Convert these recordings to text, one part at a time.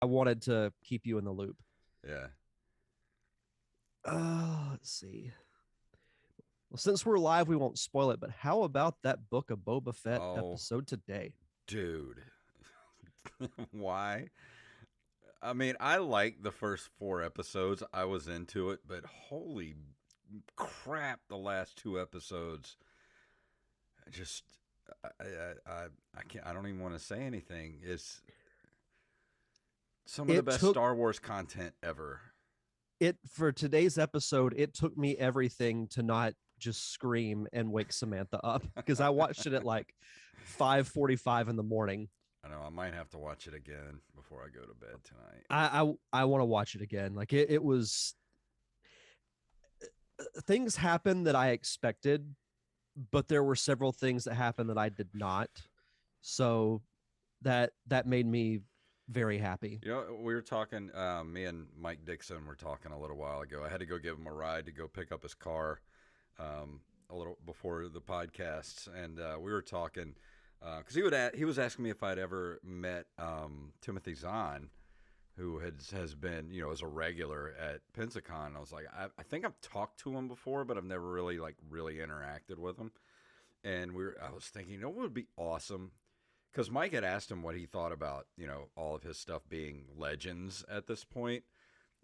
I wanted to keep you in the loop. Yeah. Let's see. Well, since we're live, we won't spoil it, but how about that Book of Boba Fett Oh, episode today? dude. Why? I mean, I like the first 4 episodes. I was into it, but holy crap, the last 2 episodes just I can't. I don't even want to say anything. It's some of the It best took Star Wars content ever. it for today's episode, it took me everything to not just scream and wake Samantha up because I watched it at like 5:45 in the morning. I know I might have to watch it again before I go to bed tonight. I want to watch it again. Like it was things happened that I expected, but there were several things that happened that I did not. So that made me very happy. You know, we were talking. Me and Mike Dixon were talking a little while ago. I had to go give him a ride to go pick up his car a little before the podcasts, and we were talking because he was asking me if I'd ever met Timothy Zahn, who has been as a regular at Pensacon. I was like, I think I've talked to him before, but I've never really interacted with him. And I was thinking, what would be awesome? Because Mike had asked him what he thought about, all of his stuff being legends at this point.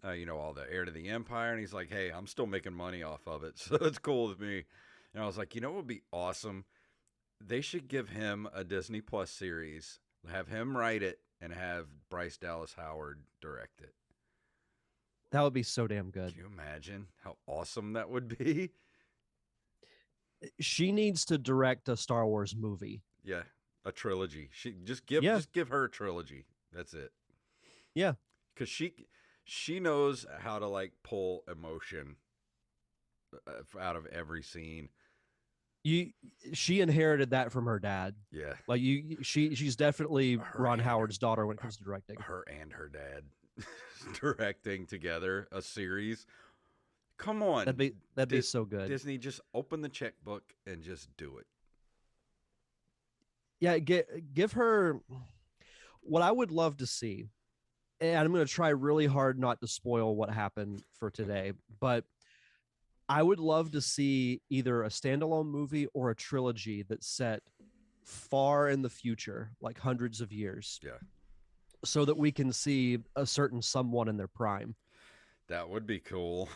All the Heir to the Empire. And he's like, hey, I'm still making money off of it. So it's cool with me. And I was like, what would be awesome? They should give him a Disney Plus series, have him write it, and have Bryce Dallas Howard direct it. That would be so damn good. Can you imagine how awesome that would be? She needs to direct a Star Wars movie. Yeah, a trilogy. She Yeah. just give her a trilogy. That's it. Yeah. Because she knows how to pull emotion out of every scene. She inherited that from her dad. Yeah, Like she's definitely her Ron and Howard's daughter when it comes to directing. her and her dad directing together a series. Come on, That'd be so good. Disney, just open the checkbook and just do it. Yeah, give her what I would love to see. And I'm going to try really hard not to spoil what happened for today, but I would love to see either a standalone movie or a trilogy that's set far in the future, like hundreds of years, Yeah, so that we can see a certain someone in their prime. that would be cool.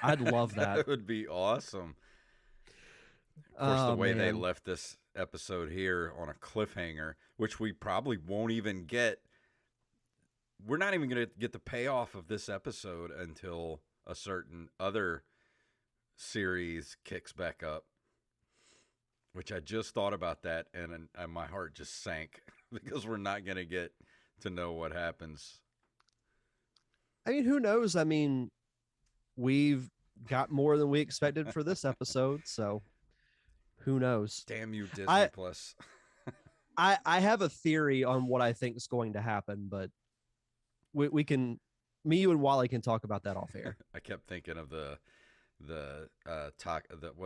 I'd love that. That would be awesome. Of course, the Oh way they man. left this episode here on a cliffhanger, which we probably won't even get. We're not even going to get the payoff of this episode until a certain other series kicks back up, which I just thought about that, and my heart just sank because we're not going to get to know what happens. I mean, who knows? I mean, we've got more than we expected for this episode, so who knows? Damn you, Disney I Plus. I have a theory on what I think is going to happen, but we can me, you, and Wally can talk about that off air. I kept thinking of what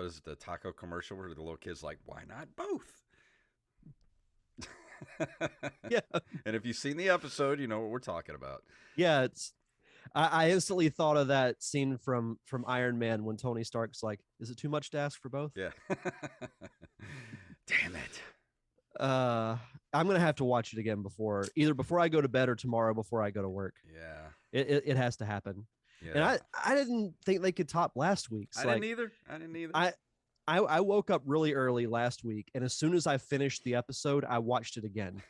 is the taco commercial where the little kid's like, why not both? Yeah. And if you've seen the episode, you know what we're talking about. Yeah, I instantly thought of that scene from Iron Man when Tony Stark's like, is it too much to ask for both? Yeah. Damn it. I'm gonna have to watch it again before I go to bed or tomorrow before I go to work. Yeah. It has to happen. Yeah. And I didn't think they could top last week's. I didn't either. I didn't either. I woke up really early last week, and as soon as I finished the episode, I watched it again.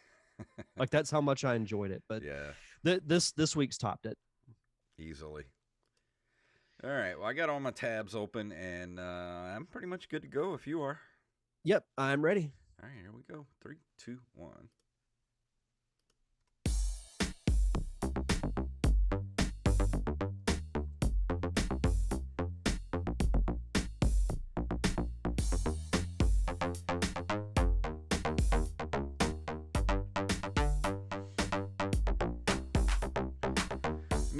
Like that's how much I enjoyed it. But yeah, this week's topped it easily. All right. Well, I got all my tabs open, and I'm pretty much good to go if you are. Yep, I'm ready. All right, here we go. 3, 2, 1.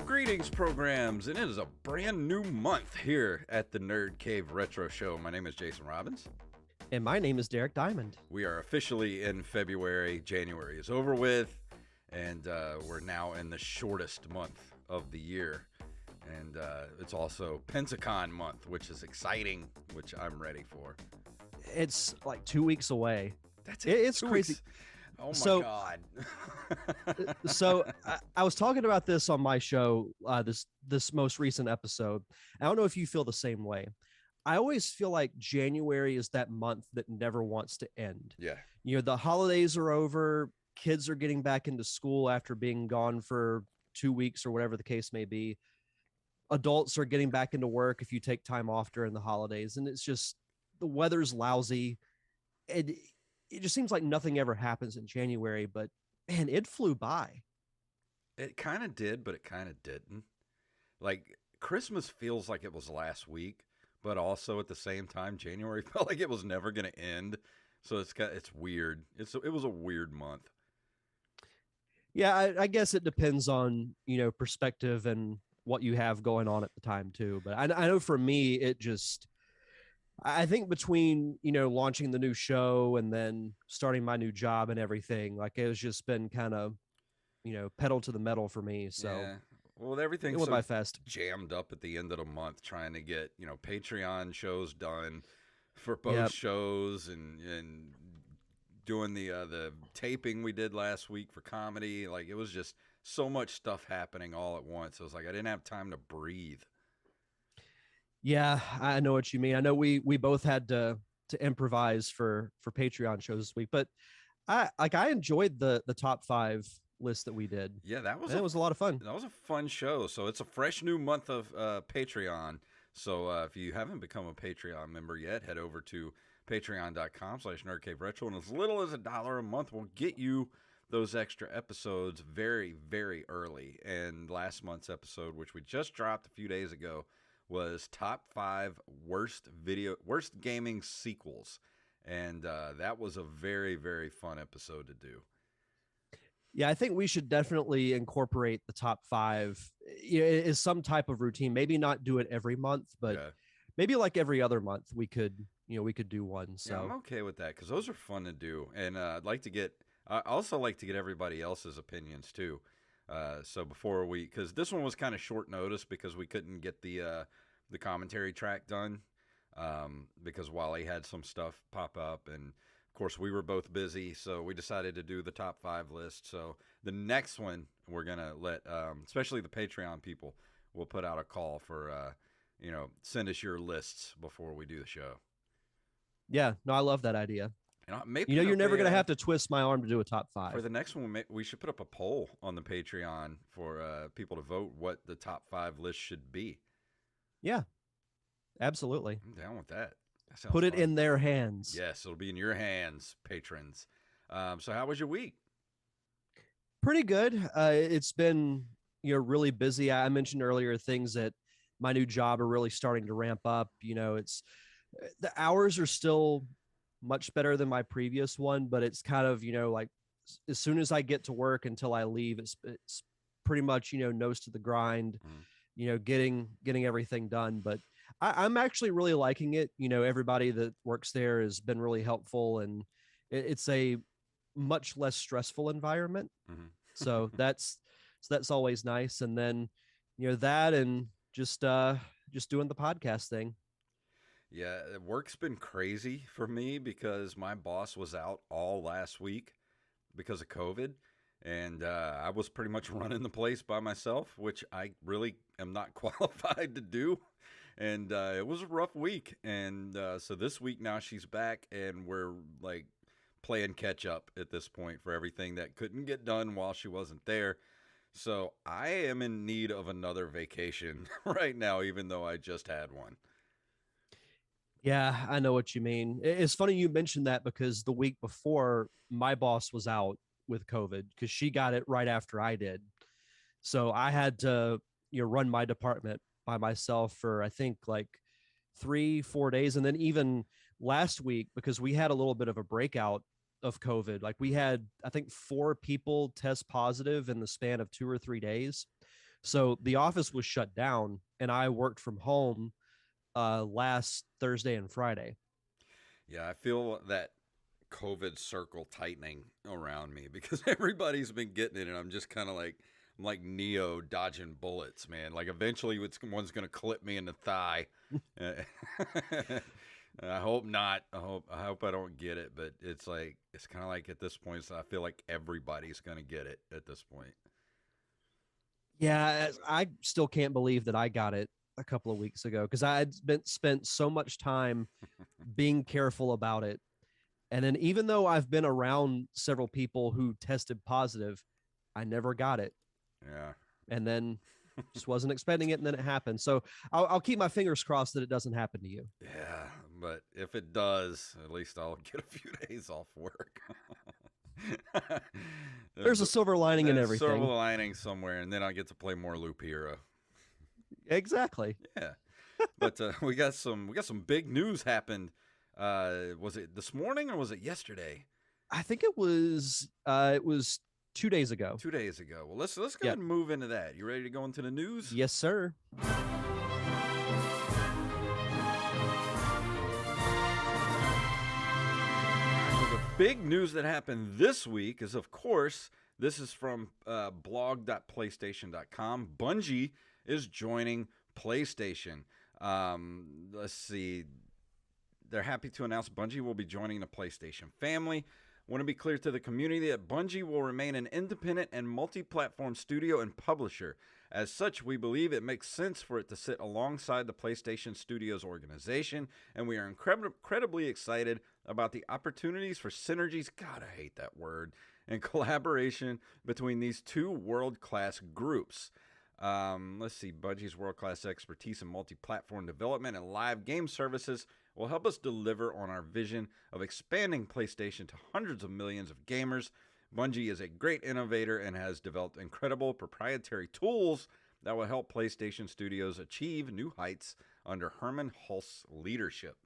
Greetings, programs, and it is a brand new month here at the Nerd Cave Retro Show. My name is Jason Robbins. And my name is Derek Diamond. We are officially in February. January is over with, and we're now in the shortest month of the year. And it's also Pensacon month, which is exciting, which I'm ready for. It's like 2 weeks away. That's it. it. It's 2 crazy. weeks. Oh my So, God. I was talking about this on my show, this most recent episode. I don't know if you feel the same way. I always feel like January is that month that never wants to end. Yeah. The holidays are over, kids are getting back into school after being gone for 2 weeks or whatever the case may be. Adults are getting back into work if you take time off during the holidays, and it's just the weather's lousy. And it just seems like nothing ever happens in January, but man, it flew by. It kind of did, but it kind of didn't. Like Christmas feels like it was last week, but also at the same time, January felt like it was never going to end. So it's weird. It was a weird month. Yeah, I guess it depends on perspective and what you have going on at the time too. But I know for me, I think between launching the new show and then starting my new job and everything, like it was just been kind of pedal to the metal for me. So Yeah. Well, it everything's went so by fast. jammed up at the end of the month trying to get, Patreon shows done for both Yep. shows and doing the taping we did last week for comedy. Like it was just so much stuff happening all at once. It was like I didn't have time to breathe. Yeah, I know what you mean. I know we both had to improvise for Patreon shows this week, but I enjoyed the top 5 list that we did. Yeah, And it was a lot of fun. that was a fun show. So it's a fresh new month of Patreon. So if you haven't become a Patreon member yet, head over to patreon.com/nerdcaveretro, and as little as $1 a month will get you those extra episodes very, very early. And last month's episode, which we just dropped a few days ago, was top 5 worst gaming sequels, and that was a very, very fun episode to do. Yeah, I think we should definitely incorporate the top 5 is some type of routine. Maybe not do it every month, but Yeah. maybe like every other month we could do one. So Yeah, I'm okay with that because those are fun to do, and I also like to get everybody else's opinions too. So before because this one was kind of short notice because we couldn't get the commentary track done, because Wally had some stuff pop up, and of course we were both busy, so we decided to do the top 5 list. So the next one we're gonna let, especially the Patreon people, we'll put out a call for send us your lists before we do the show. yeah, no, I love that idea. And maybe You're never gonna have to twist my arm to do a top 5. for the next one. We should put up a poll on the Patreon for people to vote what the top 5 list should be. Yeah, absolutely. I'm down with that. That sounds Put it fun. in their hands. Yes, it'll be in your hands, patrons. So how was your week? Pretty good. It's been really busy. I mentioned earlier things that my new job are really starting to ramp up. It's the hours are still much better than my previous one, but it's kind of like as soon as I get to work until I leave, it's pretty much nose to the grind. Getting everything done. But I'm actually really liking it. Everybody that works there has been really helpful, and it's a much less stressful environment. Mm-hmm. So that's always nice. And then that and just doing the podcast thing. Yeah, work's been crazy for me because my boss was out all last week because of COVID, and I was pretty much running the place by myself, which I really am not qualified to do. And it was a rough week, and so this week now she's back, and we're like playing catch up at this point for everything that couldn't get done while she wasn't there. So I am in need of another vacation right now, even though I just had one. Yeah, I know what you mean. It's funny you mentioned that because the week before my boss was out with COVID because she got it right after I did. So I had to run my department by myself for I think like 3-4 days. And then even last week, because we had a little bit of a breakout of COVID, like we had, I think 4 people test positive in the span of 2 or 3 days. So the office was shut down and I worked from home last Thursday and Friday. Yeah, I feel that COVID circle tightening around me because everybody's been getting it, and I'm just kind of like I'm like Neo dodging bullets, man. Like eventually, one's gonna clip me in the thigh. I hope not. I hope I don't get it, but it's kind of like at this point, so I feel like everybody's gonna get it at this point. Yeah, I still can't believe that I got it a couple of weeks ago because I had spent so much time being careful about it. And then even though I've been around several people who tested positive, I never got it. Yeah. And then just wasn't expecting it, and then it happened. So I'll keep my fingers crossed that it doesn't happen to you. Yeah, but if it does, at least I'll get a few days off work. There's a silver lining in everything. Silver lining somewhere, and then I get to play more Loop Hero. Exactly. Yeah, but we got some big news happened. Was it this morning or was it yesterday? I think it was 2 days ago. 2 days ago. Well, let's go ahead and move into that. You ready to go into the news? Yes, sir. Big news that happened this week is, of course, this is from blog.playstation.com. Bungie is joining PlayStation. Let's see. They're happy to announce Bungie will be joining the PlayStation family. Want to be clear to the community that Bungie will remain an independent and multi-platform studio and publisher. As such, we believe it makes sense for it to sit alongside the PlayStation Studios organization, and we are incredibly excited about the opportunities for synergies, God, I hate that word, and collaboration between these two world-class groups. Let's see, Bungie's world-class expertise in multi-platform development and live game services will help us deliver on our vision of expanding PlayStation to hundreds of millions of gamers. Bungie is a great innovator and has developed incredible proprietary tools that will help PlayStation Studios achieve new heights under Herman Hulst's leadership.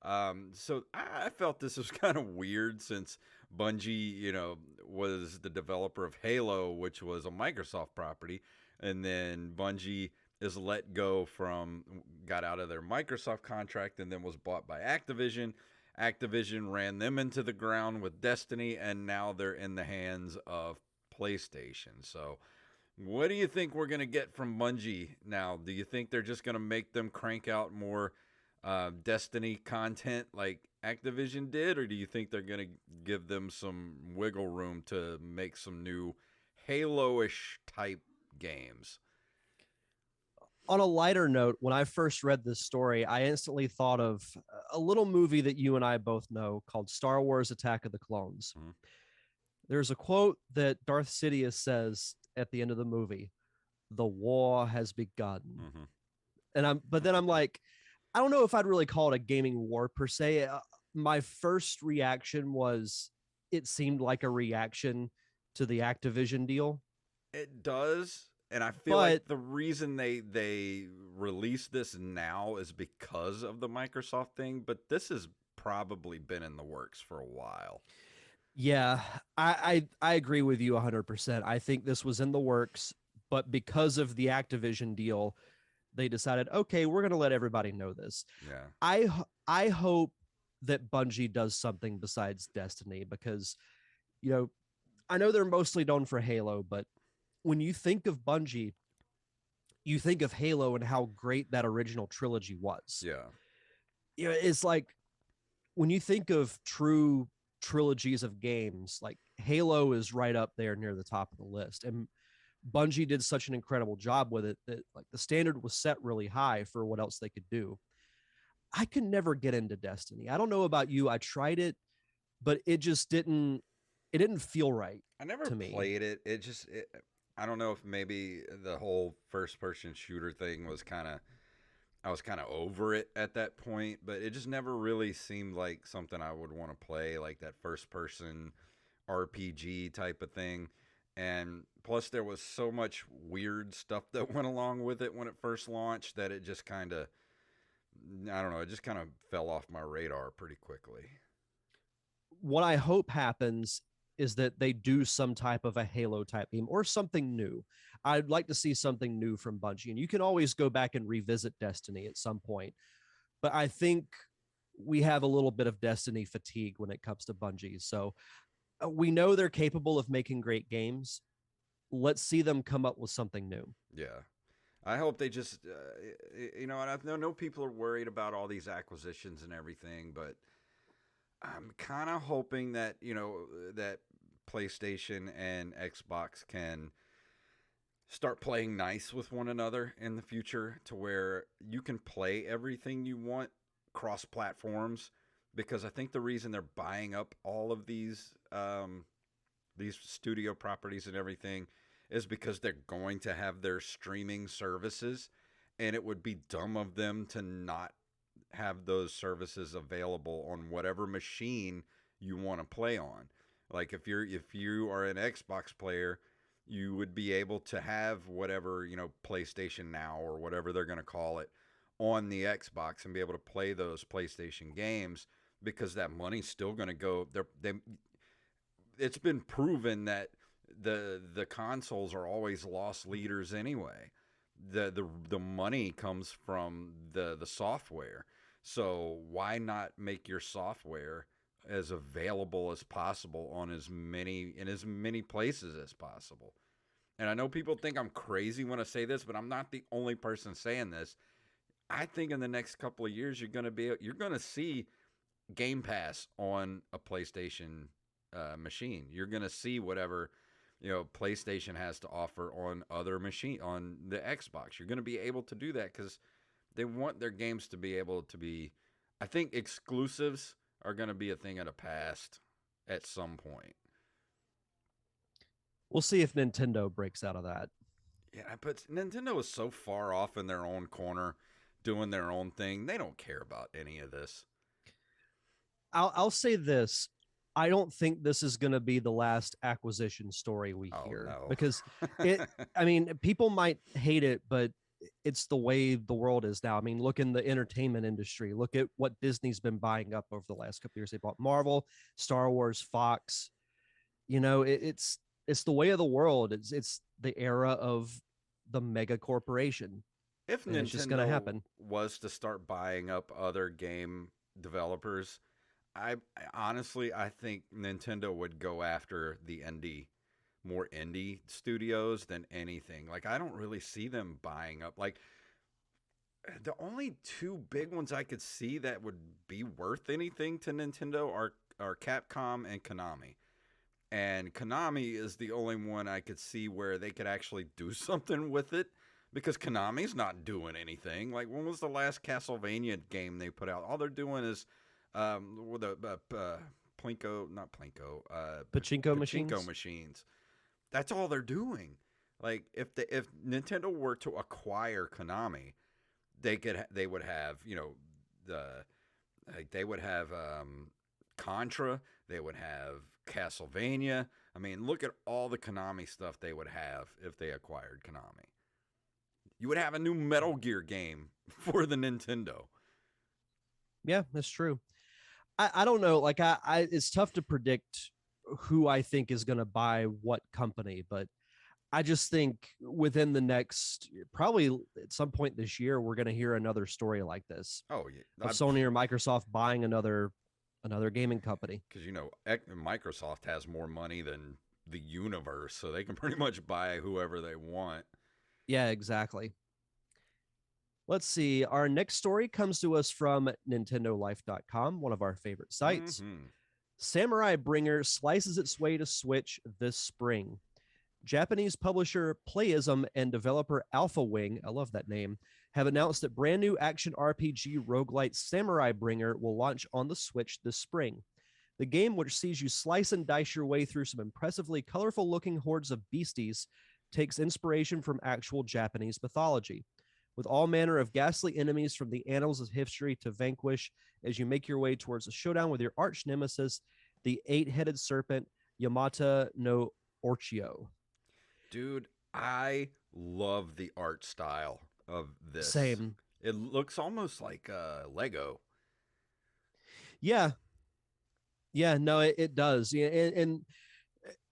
So I felt this was kind of weird since Bungie, was the developer of Halo, which was a Microsoft property, and then Bungie is got out of their Microsoft contract and then was bought by Activision. Activision ran them into the ground with Destiny, and now they're in the hands of PlayStation. So what do you think we're going to get from Bungie now? Do you think they're just going to make them crank out more Destiny content like Activision did, or do you think they're going to give them some wiggle room to make some new Halo-ish type games? On a lighter note, when I first read this story, I instantly thought of a little movie that you and I both know called Star Wars Attack of the Clones. Mm-hmm. There's a quote that Darth Sidious says at the end of the movie, "The war has begun." Mm-hmm. But then I'm like, I don't know if I'd really call it a gaming war per se. My first reaction was it seemed like a reaction to the Activision deal. It does. And I feel like the reason they released this now is because of the Microsoft thing, but this has probably been in the works for a while. Yeah, I agree with you 100%. I think this was in the works, but because of the Activision deal, they decided, okay, we're going to let everybody know this. Yeah. I hope that Bungie does something besides Destiny because, I know they're mostly known for Halo, but when you think of Bungie, you think of Halo and how great that original trilogy was. Yeah. It's like when you think of true trilogies of games, like Halo is right up there near the top of the list. And Bungie did such an incredible job with it that like the standard was set really high for what else they could do. I could never get into Destiny. I don't know about you. I tried it, but it didn't feel right. I never played it. I don't know if maybe the whole first-person shooter thing was I was kind of over it at that point, but it just never really seemed like something I would want to play, like that first-person RPG type of thing. And plus, there was so much weird stuff that went along with it when it first launched that it just kind of, I don't know, it just kind of fell off my radar pretty quickly. What I hope happens is that they do some type of a Halo type game or something new. I'd like to see something new from Bungie, and you can always go back and revisit Destiny at some point. But I think we have a little bit of Destiny fatigue when it comes to Bungie. So we know they're capable of making great games. Let's see them come up with something new. Yeah. I hope they just, and I know people are worried about all these acquisitions and everything, but I'm kind of hoping that, that PlayStation and Xbox can start playing nice with one another in the future to where you can play everything you want cross platforms, because I think the reason they're buying up all of these studio properties and everything is because they're going to have their streaming services, and it would be dumb of them to not have those services available on whatever machine you want to play on. Like if you are an Xbox player, you would be able to have whatever, PlayStation Now or whatever they're going to call it on the Xbox and be able to play those PlayStation games, because that money's still going to go they it's been proven that the consoles are always loss leaders anyway. The money comes from the software. So why not make your software as available as possible on as many places as possible? And I know people think I'm crazy when I say this, but I'm not the only person saying this. I think in the next couple of years you're going to see Game Pass on a PlayStation machine. You're going to see whatever PlayStation has to offer on on the Xbox. You're going to be able to do that because they want their games to be able to be. I think exclusives are going to be a thing of the past at some point. We'll see if Nintendo breaks out of that. Yeah, but Nintendo is so far off in their own corner, doing their own thing. They don't care about any of this. I'll say this. I don't think this is going to be the last acquisition story we hear, no. because I mean, people might hate it, but it's the way the world is now. I mean, look in the entertainment industry. Look at what Disney's been buying up over the last couple of years. They bought Marvel, Star Wars, Fox. It's the way of the world. It's the era of the mega corporation. If Nintendo, it's just going to happen. Was to start buying up other game developers, I honestly, I think Nintendo would go after the more indie studios than anything. Like, I don't really see them buying up. Like, the only two big ones I could see that would be worth anything to Nintendo are Capcom and Konami. And Konami is the only one I could see where they could actually do something with it, because Konami's not doing anything. Like, when was the last Castlevania game they put out? All they're doing is pachinko machines. That's all they're doing. Like, if Nintendo were to acquire Konami, they would have Contra, they would have Castlevania. I mean, look at all the Konami stuff they would have if they acquired Konami. You would have a new Metal Gear game for the Nintendo. Yeah, that's true. I don't know. Like, I it's tough to predict who I think is going to buy what company, but I just think within the next, probably at some point this year, we're going to hear another story like this. Oh yeah, of Sony or Microsoft buying another gaming company. Because Microsoft has more money than the universe, so they can pretty much buy whoever they want. Yeah, exactly. Let's see. Our next story comes to us from NintendoLife.com, one of our favorite sites. Mm-hmm. Samurai Bringer slices its way to Switch this spring. Japanese publisher Playism and developer Alpha Wing, I love that name, have announced that brand new action RPG roguelite Samurai Bringer will launch on the Switch this spring. The game, which sees you slice and dice your way through some impressively colorful looking hordes of beasties, takes inspiration from actual Japanese mythology. With all manner of ghastly enemies from the annals of history to vanquish as you make your way towards a showdown with your arch nemesis, the eight-headed serpent Yamata no Orchio. Dude, I love the art style of this. Same. It looks almost like Lego. Yeah. Yeah, no, it does. Yeah, and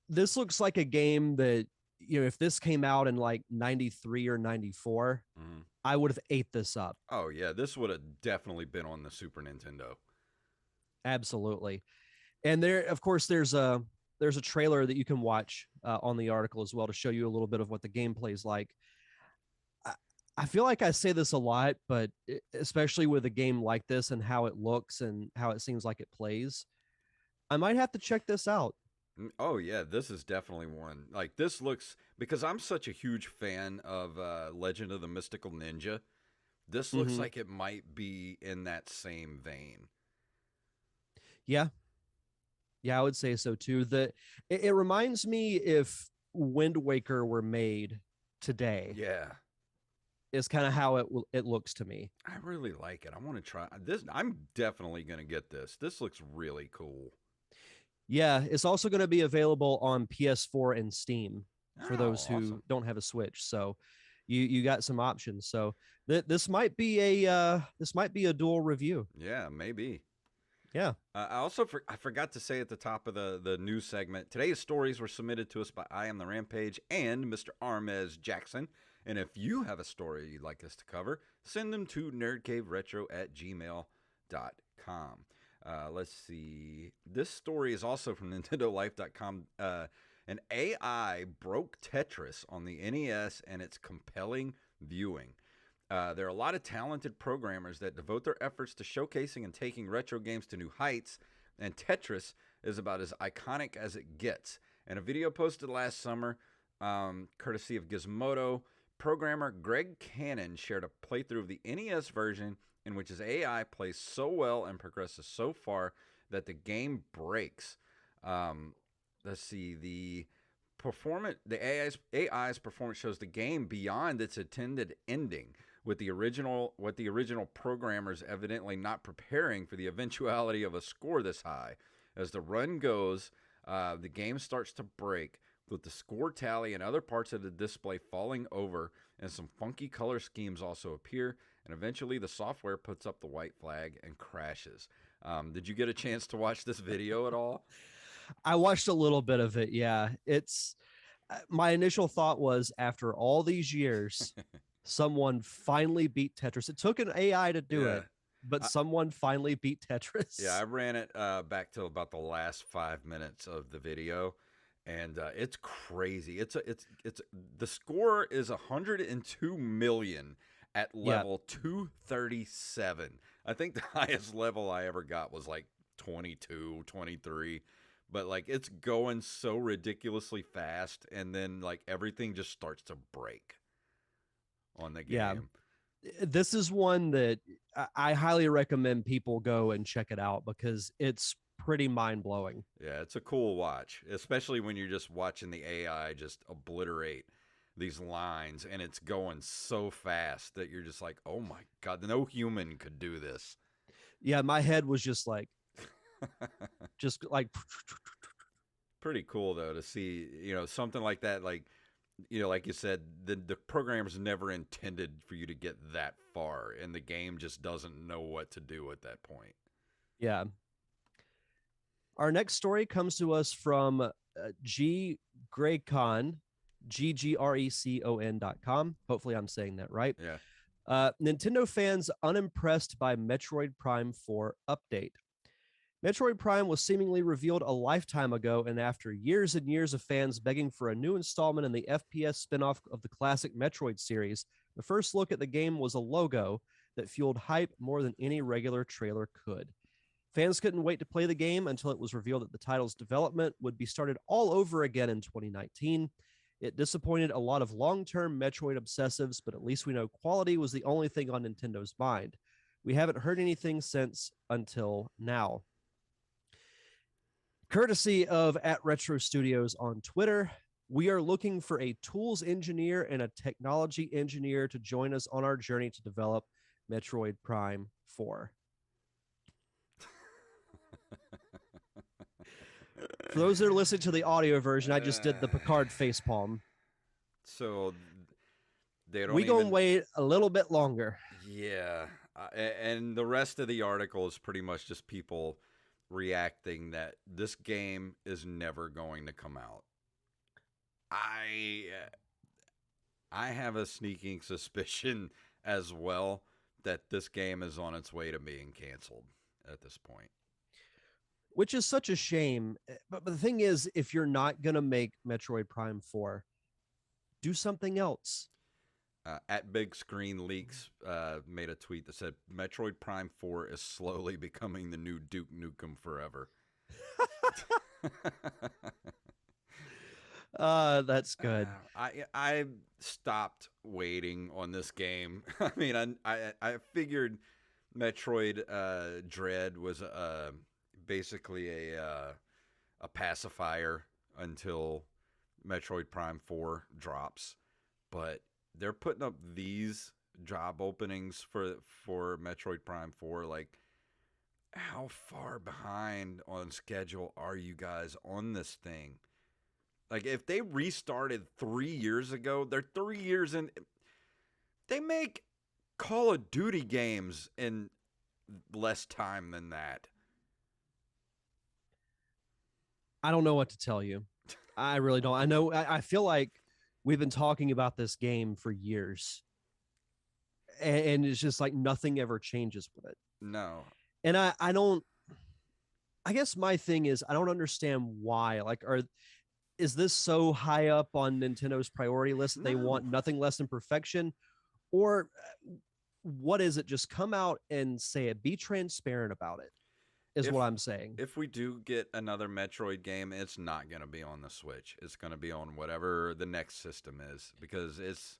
this looks like a game that, if this came out in like 93 or 94, I would have ate this up. Oh, yeah. This would have definitely been on the Super Nintendo. Absolutely. And there, of course, there's a trailer that you can watch on the article as well to show you a little bit of what the gameplay is like. I, I feel like I say this a lot, but especially with a game like this and how it looks and how it seems like it plays, I might have to check this out. Oh yeah, this is definitely one. Like this looks because I'm such a huge fan of Legend of the Mystical Ninja. This looks Hmm. like it might be in that same vein. Yeah, yeah, I would say so too. It reminds me if Wind Waker were made today, Yeah, is kind of how it looks to me. I really like it. I want to try this. I'm definitely going to get this. This looks really cool. Yeah, it's also going to be available on PS4 and Steam for those Oh, who awesome. don't have a Switch. So you got some options. So this might be a dual review. Yeah, maybe. Yeah. I also I forgot to say at the top of the news segment, today's stories were submitted to us by I Am the Rampage and Mr. Armez Jackson. And if you have a story you'd like us to cover, send them to nerdcaveretro@gmail.com. Let's see. This story is also from NintendoLife.com. An AI broke Tetris on the NES and its compelling viewing. There are a lot of talented programmers that devote their efforts to showcasing and taking retro games to new heights, and Tetris is about as iconic as it gets. In a video posted last summer, courtesy of Gizmodo, programmer Greg Cannon shared a playthrough of the NES version in which his AI plays so well and progresses so far that the game breaks. Um, let's see, the AI's performance shows the game beyond its intended ending, with what the original programmers evidently not preparing for the eventuality of a score this high. As the run goes, the game starts to break, with the score tally and other parts of the display falling over, and some funky color schemes also appear, and eventually the software puts up the white flag and crashes. Did you get a chance to watch this video at all? I watched a little bit of it. Yeah. It's my initial thought was after all these years, someone finally beat Tetris. It took an AI to do Yeah. it, but I, someone finally beat Yeah, I Tetris. ran it back to about the last 5 minutes of the video, and it's crazy. It's the score is 102 million at Yeah. level 237. I think the highest level I ever got was like 22, 23. But like it's going so ridiculously fast, and then like everything just starts to break on the Yeah. game. This is one that I highly recommend people go and check it out because it's pretty mind blowing. Yeah, it's a cool watch, especially when you're just watching the AI just obliterate these lines and it's going so fast that you're just like, "Oh my god, no human could do this." Yeah, my head was just like Pretty cool though to see, something like that, like like you said, the program's never intended for you to get that far and the game just doesn't know what to do at that point. yeah. Our next story comes to us from G Grecon, GGRECON.com. Hopefully, I'm saying that right. Yeah. Nintendo fans unimpressed by Metroid Prime 4 update. Metroid Prime was seemingly revealed a lifetime ago, and after years and years of fans begging for a new installment in the FPS spinoff of the classic Metroid series, the first look at the game was a logo that fueled hype more than any regular trailer could. Fans couldn't wait to play the game until it was revealed that the title's development would be started all over again in 2019. It disappointed a lot of long term Metroid obsessives, but at least we know quality was the only thing on Nintendo's mind. We haven't heard anything since until now. Courtesy of at Retro Studios on Twitter, we are looking for a tools engineer and a technology engineer to join us on our journey to develop Metroid Prime 4. For those that are listening to the audio version, I just did the Picard facepalm. So they don't We gonna even. wait a little bit longer. Yeah, and the rest of the article is pretty much just people reacting that this game is never going to come out. I I have a sneaking suspicion as well that this game is on its way to being canceled at this point. which is such a shame. But the thing is, if you're not gonna make Metroid Prime 4, do something else. At Big Screen Leaks made a tweet that said Metroid Prime 4 is slowly becoming the new Duke Nukem Forever. That's good. I stopped waiting on this game. I mean, I figured Metroid Dread was basically a pacifier until Metroid Prime 4 drops, but they're putting up these job openings for Metroid Prime 4. Like, how far behind on schedule are you guys on this thing? Like, if they restarted 3 years ago, they're 3 years in. They make Call of Duty games in less time than that. I don't know what to tell you. I really don't. I know. I feel like we've been talking about this game for years, and it's just like nothing ever changes with it. No. And I don't. I guess my thing is I don't understand why. Like, is this so high up on Nintendo's priority list that they want nothing less than perfection, or what is it? Just come out and say it. Be transparent about it. Is what I'm saying. If we do get another Metroid game, it's not going to be on the Switch. It's going to be on whatever the next system is, because it's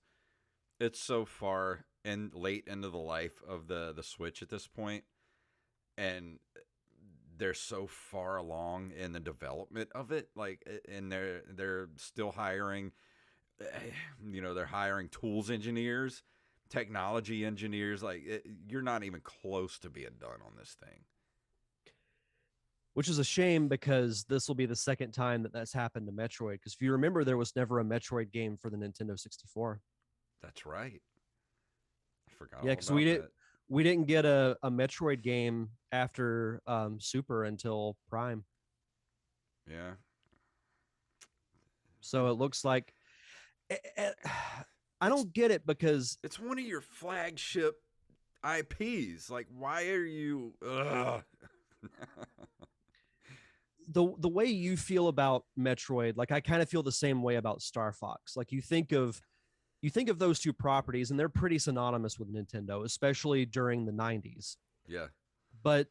so far and late into the life of the Switch at this point, and they're so far along in the development of it. Like, and they're still hiring. They're hiring tools engineers, technology engineers. Like, you're not even close to being done on this thing. Which is a shame, because this will be the second time that that's happened to Metroid. Because if you remember, there was never a Metroid game for the Nintendo 64. That's right. I forgot. Yeah, because we didn't get a Metroid game after Super until Prime. Yeah. So it looks like I don't get it, because it's one of your flagship IPs. Like, why are you? the way you feel about Metroid, like I kind of feel the same way about Star Fox. Like, you think of those two properties, and they're pretty synonymous with Nintendo, especially during the 90s. Yeah. But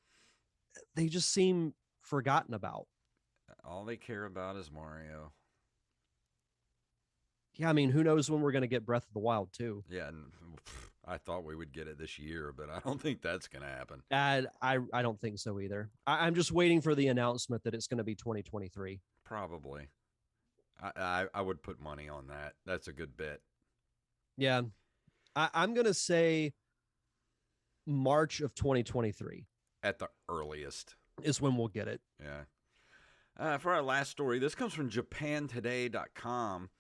they just seem forgotten about. All they care about is Mario. Yeah, I mean, who knows when we're going to get Breath of the Wild too? Yeah, and I thought we would get it this year, but I don't think that's going to happen. I don't think so either. I'm just waiting for the announcement that it's going to be 2023. Probably. I would put money on that. That's a good bet. Yeah. I'm going to say March of 2023. At the earliest. Is when we'll get it. Yeah. For our last story, this comes from JapanToday.com.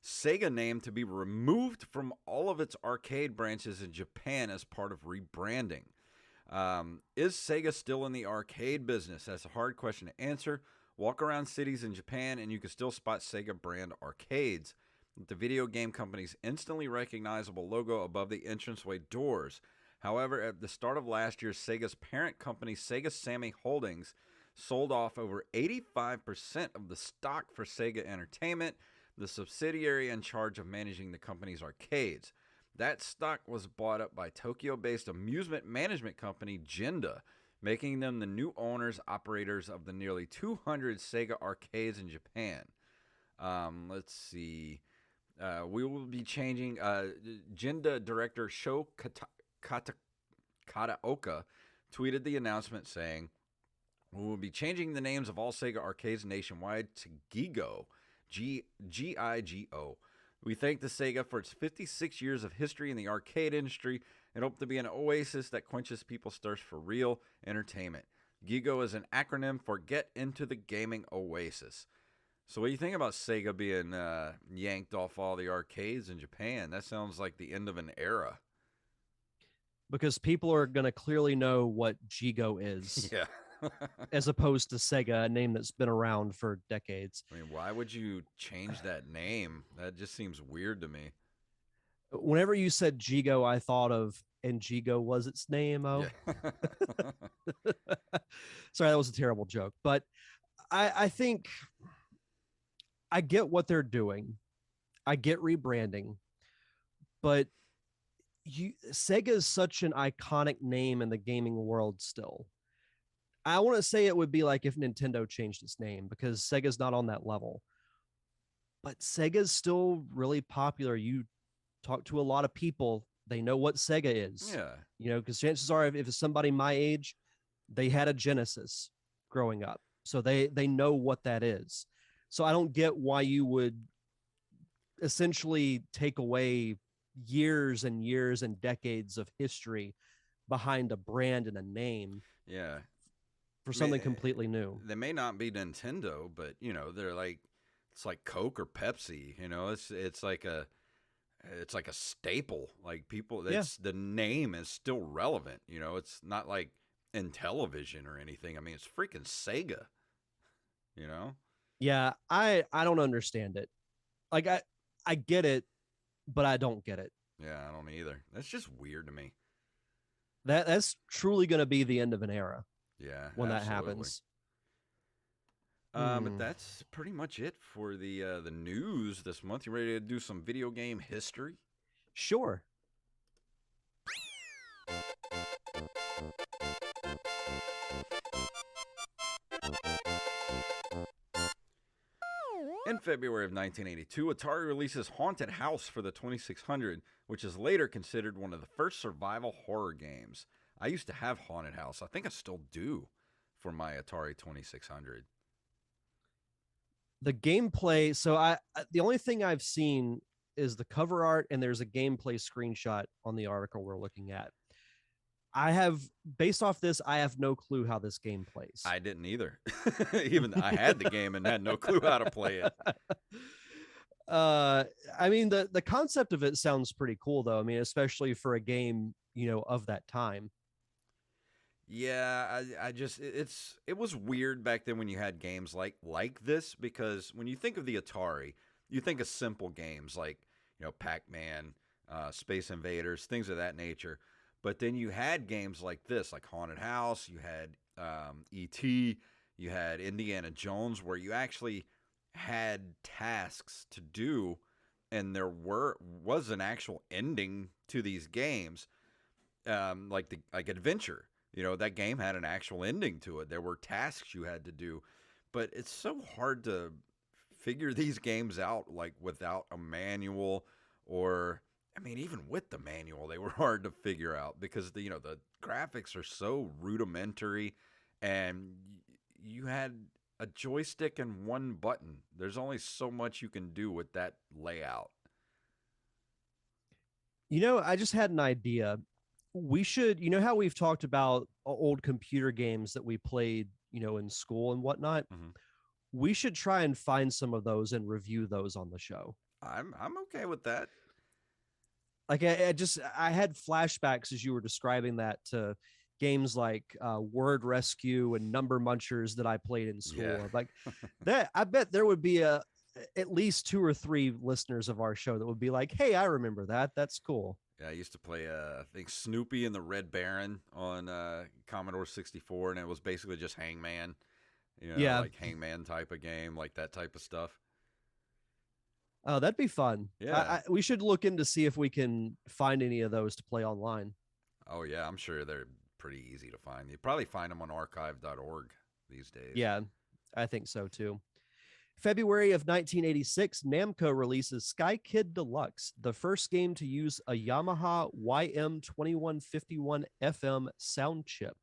Sega named to be removed from all of its arcade branches in Japan as part of rebranding. Is Sega still in the arcade business? That's a hard question to answer. Walk around cities in Japan and you can still spot Sega brand arcades, with the video game company's instantly recognizable logo above the entranceway doors. However, at the start of last year, Sega's parent company, Sega Sammy Holdings, sold off over 85% of the stock for Sega Entertainment, the subsidiary in charge of managing the company's arcades. That stock was bought up by Tokyo-based amusement management company Genda, making them the new owners, operators of the nearly 200 Sega arcades in Japan. Let's see. We will be changing. Genda director Sho Kataoka tweeted the announcement saying, "We will be changing the names of all Sega arcades nationwide to Gigo, Gigo. We thank the Sega for its 56 years of history in the arcade industry and hope to be an oasis that quenches people's thirst for real entertainment. Gigo is an acronym for Get Into the Gaming Oasis." So what do you think about Sega being yanked off all the arcades in Japan? That sounds like the end of an era. Because people are going to clearly know what Gigo is. Yeah. As opposed to Sega, a name that's been around for decades. I mean, why would you change that name? That just seems weird to me. Whenever you said Jigo, I thought of and Jigo was its name. Yeah. Oh, sorry, that was a terrible joke. But I think I get what they're doing. I get rebranding, but Sega is such an iconic name in the gaming world still. I want to say it would be like if Nintendo changed its name because Sega's not on that level. But Sega's still really popular. You talk to a lot of people, they know what Sega is. Yeah. Because chances are, if it's somebody my age, they had a Genesis growing up, so they know what that is. So I don't get why you would essentially take away years and years and decades of history behind a brand and a name Yeah. for May, something completely new. they may not be Nintendo, but they're like it's like Coke or Pepsi. It's like a staple. Like people, Yeah. it's the name is still relevant. It's not like in television or anything. I mean, it's freaking Sega. You know? Yeah, I don't understand it. Like I get it, but I don't get it. Yeah, I don't either. That's just weird to me. That's truly going to be the end of an era Yeah, when that absolutely. happens. But Hmm. that's pretty much it for the news this month. You ready to do some video game history? Sure. In February of 1982, Atari releases Haunted House for the 2600, which is later considered one of the first survival horror games. I used to have Haunted House. I think I still do for my Atari 2600. The gameplay. So the only thing I've seen is the cover art, and there's a gameplay screenshot on the article we're looking at. I have based off this, I have no clue how this game plays. I didn't either. Even I had the game and had no clue how to play it. uh I mean the concept of it sounds pretty cool though. I mean, especially for a game, of that time. Yeah, I just it was weird back then when you had games like this because when you think of the Atari, you think of simple games like Pac-Man, Space Invaders, things of that nature. But then you had games like this, like Haunted House. You had E.T. You had Indiana Jones, where you actually had tasks to do, and there was an actual ending to these games, like Adventure. That game had an actual ending to it. There were tasks you had to do, but it's so hard to figure these games out like without a manual, or I mean even with the manual they were hard to figure out because the graphics are so rudimentary, and you had a joystick and one button. There's only so much you can do with that layout. I just had an idea. We should, how we've talked about old computer games that we played, in school and whatnot. Mm-hmm. We should try and find some of those and review those on the show. I'm okay with that. Like I had flashbacks as you were describing that to games like Word Rescue and Number Munchers that I played in school. Yeah. Like that, I bet there would be at least 2 or 3 listeners of our show that would be like, "Hey, I remember that. That's cool." Yeah, I used to play, I think, Snoopy and the Red Baron on Commodore 64, and it was basically just Hangman, Yeah. like Hangman type of game, like that type of stuff. Oh, that'd be fun. Yeah. We should look into see if we can find any of those to play online. Oh, yeah, I'm sure they're pretty easy to find. You probably find them on archive.org these days. Yeah, I think so too. February of 1986, Namco releases Sky Kid Deluxe, the first game to use a Yamaha YM2151 FM sound chip.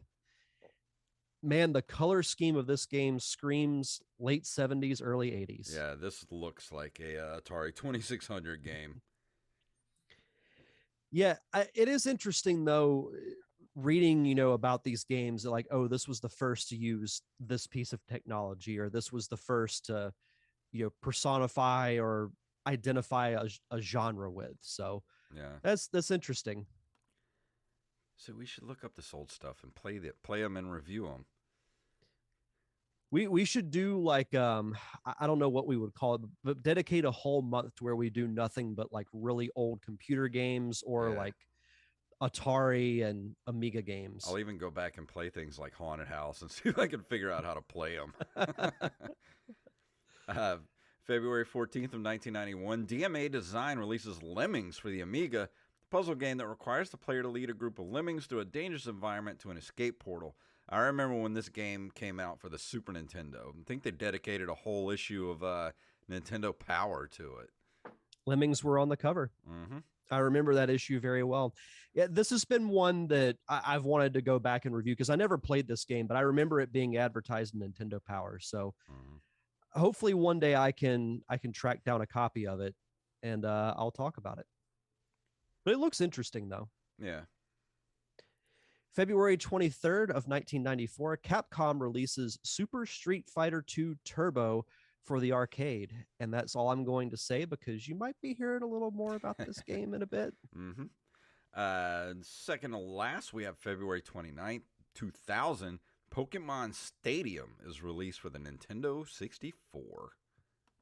Man, the color scheme of this game screams late 70s, early 80s. Yeah, this looks like a Atari 2600 game. Yeah, it is interesting though, reading, about these games like, oh, this was the first to use this piece of technology, or this was the first to, personify or identify a genre with. So Yeah. that's interesting. So we should look up this old stuff and play them and review them. We should do like I don't know what we would call it, but dedicate a whole month to where we do nothing but like really old computer games or Yeah. like Atari and Amiga I'll games. even go back and play things like Haunted House and see if I can figure out how to play them. uh, February 14th of 1991, DMA Design releases Lemmings for the Amiga, a puzzle game that requires the player to lead a group of lemmings through a dangerous environment to an escape portal. I remember when this game came out for the Super Nintendo. I think they dedicated a whole issue of Nintendo Power to it. Lemmings were on the cover. Mm-hmm. I remember that issue very well. Yeah, this has been one that I've wanted to go back and review because I never played this game, but I remember it being advertised in Nintendo Power. So hopefully one day I can track down a copy of it and I'll talk about it. But it looks interesting though. Yeah. February 23rd of 1994, Capcom releases Super Street Fighter 2 Turbo for the arcade. And that's all I'm going to say because you might be hearing a little more about this game in a bit. Second to last, we have February 29th, 2000. Pokemon Stadium is released for the Nintendo 64.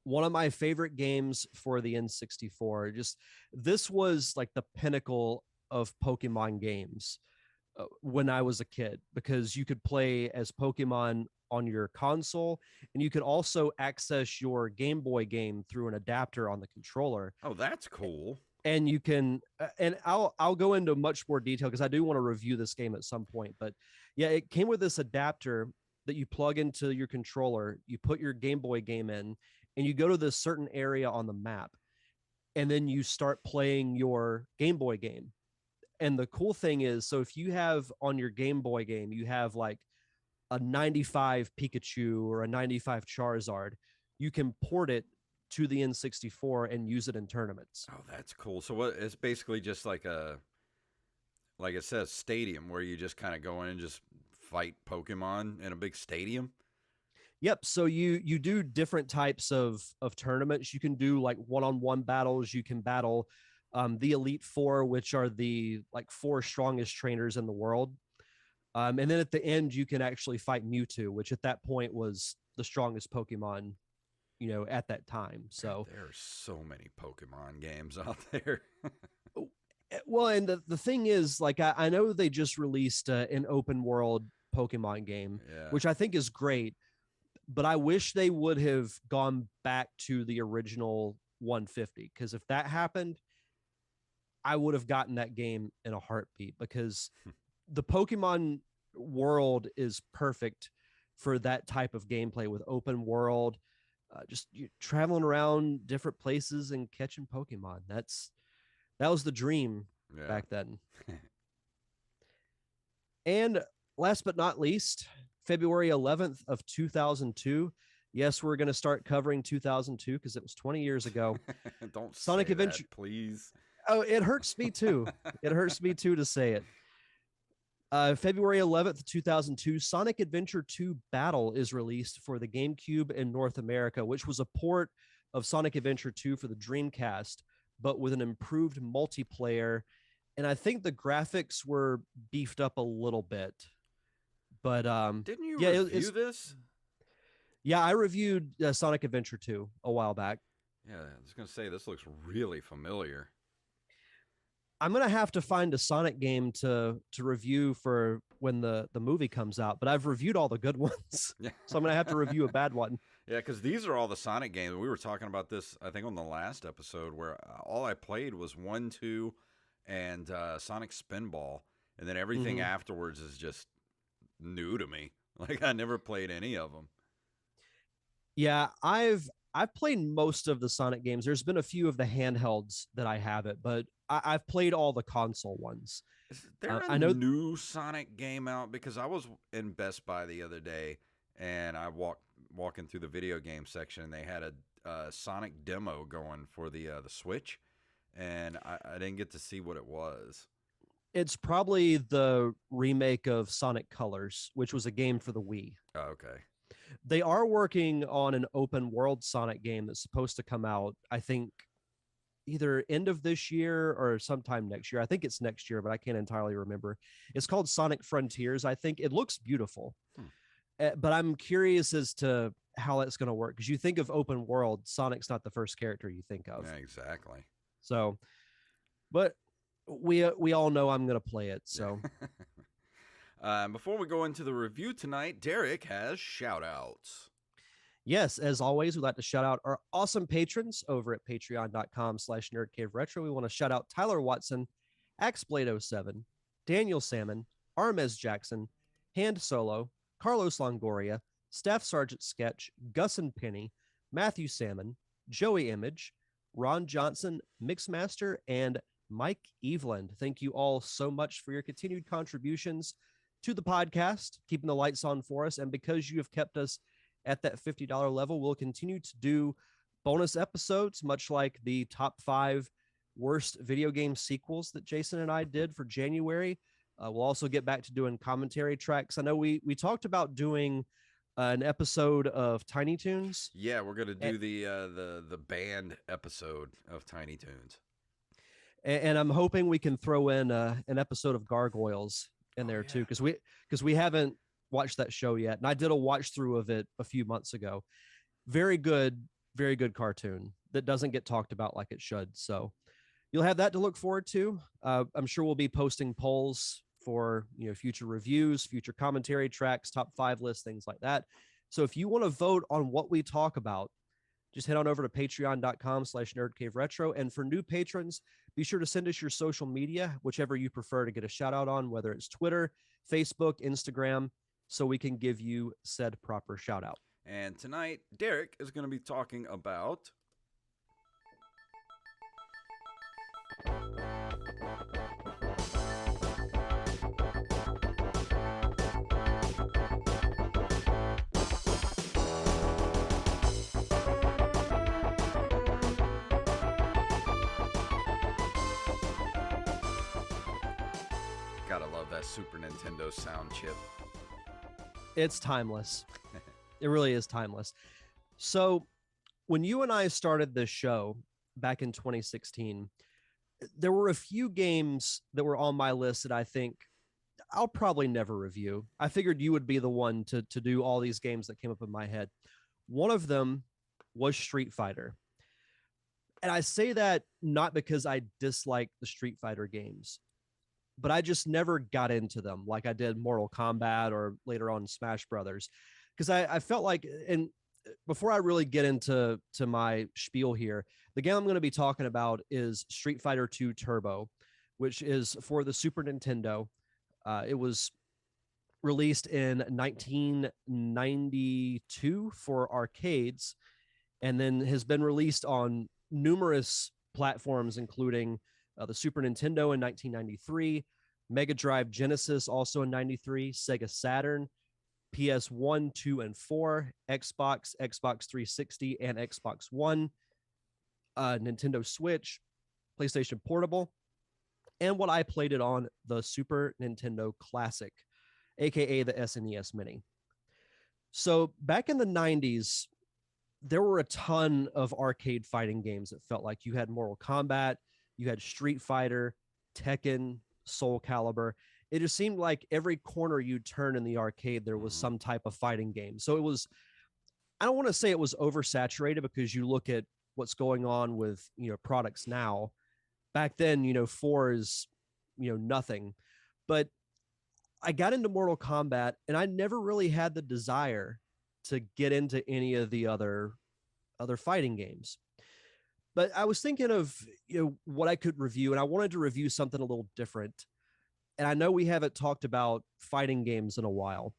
One of my favorite games for the N64. Just this was like the pinnacle of Pokemon games when I was a kid because you could play as Pokemon on your console and you could also access your Game Boy game through an adapter on the controller. Oh, that's cool. And you can and I'll go into much more detail because I do want to review this game at some point, but yeah, it came with this adapter that you plug into your controller, you put your Game Boy game in, and you go to this certain area on the map, and then you start playing your Game Boy game. And the cool thing is, so if you have on your Game Boy game, you have like a 95 Pikachu or a 95 Charizard, you can port it to the N64 and use it in tournaments. Oh, that's cool. So what? It's basically just like like it says, stadium where you just kind of go in and just fight Pokemon in a big stadium. Yep. So you do different types of tournaments. You can do like one-on-one battles. You can battle the Elite Four, which are the like four strongest trainers in the world. And then at the end, you can actually fight Mewtwo, which at that point was the strongest Pokemon, at that time. So there are so many Pokemon games out there. well, and the thing is, like, I know they just released an open world Pokemon game, which I think is great, but I wish they would have gone back to the original 150, because if that happened, I would have gotten that game in a heartbeat, because the Pokemon world is perfect for that type of gameplay with open world, just traveling around different places and catching Pokemon. That was the dream back then. And last but not least, February 11th of 2002. Yes, we're going to start covering 2002 because it was 20 years ago. Don't Sonic say Adventure, that, please. Oh, it hurts me too. It hurts me too to say it. February 11th, 2002, Sonic Adventure 2 Battle is released for the GameCube in North America, which was a port of Sonic Adventure 2 for the Dreamcast, but with an improved multiplayer. And I think the graphics were beefed up a little bit. But didn't you review this? Yeah, I reviewed Sonic Adventure 2 a while back. Yeah, I was going to say, this looks really familiar. I'm going to have to find a Sonic game to review for when the movie comes out, but I've reviewed all the good ones. Yeah. So I'm going to have to review a bad one. Yeah, because these are all the Sonic games. We were talking about this, I think, on the last episode, where all I played was 1, 2, and Sonic Spinball. And then everything afterwards is just new to me. Like, I never played any of them. Yeah, I've played most of the Sonic games. There's been a few of the handhelds that I haven't, but I've played all the console ones. Is there a new Sonic game out? Because I was in Best Buy the other day, and I walking through the video game section, and they had a Sonic demo going for the Switch, and I didn't get to see what it was. It's probably the remake of Sonic Colors, which was a game for the Wii. Oh, okay. They are working on an open world Sonic game that's supposed to come out, I think, either end of this year or sometime next year. I think it's next year, but I can't entirely remember. It's called Sonic Frontiers. I think it looks beautiful. But I'm curious as to how that's going to work, because you think of open world, Sonic's not the first character you think of. Yeah, exactly. So, but we all know I'm going to play it. So, Before we go into the review tonight, Derek has shout outs. yes, as always, we'd like to shout out our awesome patrons over at patreon.com/nerdcaveretro. We want to shout out Tyler Watson, Axblade07, Daniel Salmon, Armez Jackson, Hand Solo, Carlos Longoria, Staff Sergeant Sketch, Gus and Penny, Matthew Salmon, Joey Image, Ron Johnson, Mixmaster, and Mike Eveland. Thank you all so much for your continued contributions to the podcast, keeping the lights on for us. And because you have kept us at that $50 level, we'll continue to do bonus episodes, much like the top 5 worst video game sequels that Jason and I did for January. We'll also get back to doing commentary tracks. I know we talked about doing an episode of Tiny Toons. Yeah, we're gonna do the band episode of Tiny Toons, And I'm hoping we can throw in an episode of Gargoyles in there too, because we haven't watched that show yet, and I did a watch through of it a few months ago. Very good cartoon that doesn't get talked about like it should. So you'll have that to look forward to. I'm sure we'll be posting polls for future reviews, future commentary tracks, top 5 lists, things like that. So if you want to vote on what we talk about, just head on over to patreon.com/nerdcaveretro. And for new patrons, be sure to send us your social media, whichever you prefer to get a shout out on, whether it's Twitter, Facebook, Instagram, so we can give you said proper shout out. And tonight, Derek is going to be talking about gotta love that Super Nintendo sound chip. It's timeless. It really is timeless. So when you and I started this show back in 2016, there were a few games that were on my list that I think I'll probably never review. I figured you would be the one to do all these games that came up in my head. One of them was Street Fighter. And I say that not because I dislike the Street Fighter games, but I just never got into them like I did Mortal Kombat or later on Smash Brothers. Because I felt like, and before I really get into my spiel here, the game I'm going to be talking about is Street Fighter 2 Turbo, which is for the Super Nintendo. It was released in 1992 for arcades, and then has been released on numerous platforms, including the Super Nintendo in 1993, Mega Drive Genesis also in 93, Sega Saturn, PS1, 2, and 4, Xbox, Xbox 360, and Xbox One, Nintendo Switch, PlayStation Portable, and what I played it on, the Super Nintendo Classic, aka the SNES Mini. So back in the 90s, there were a ton of arcade fighting games that felt like you had Mortal Kombat, you had Street Fighter, Tekken, Soul Calibur. It just seemed like every corner you turn in the arcade, there was some type of fighting game. So it was, I don't want to say it was oversaturated, because you look at what's going on with, products now. Back then, 4 is, nothing. But I got into Mortal Kombat, and I never really had the desire to get into any of the other fighting games. But I was thinking of what I could review, and I wanted to review something a little different. And I know we haven't talked about fighting games in a while.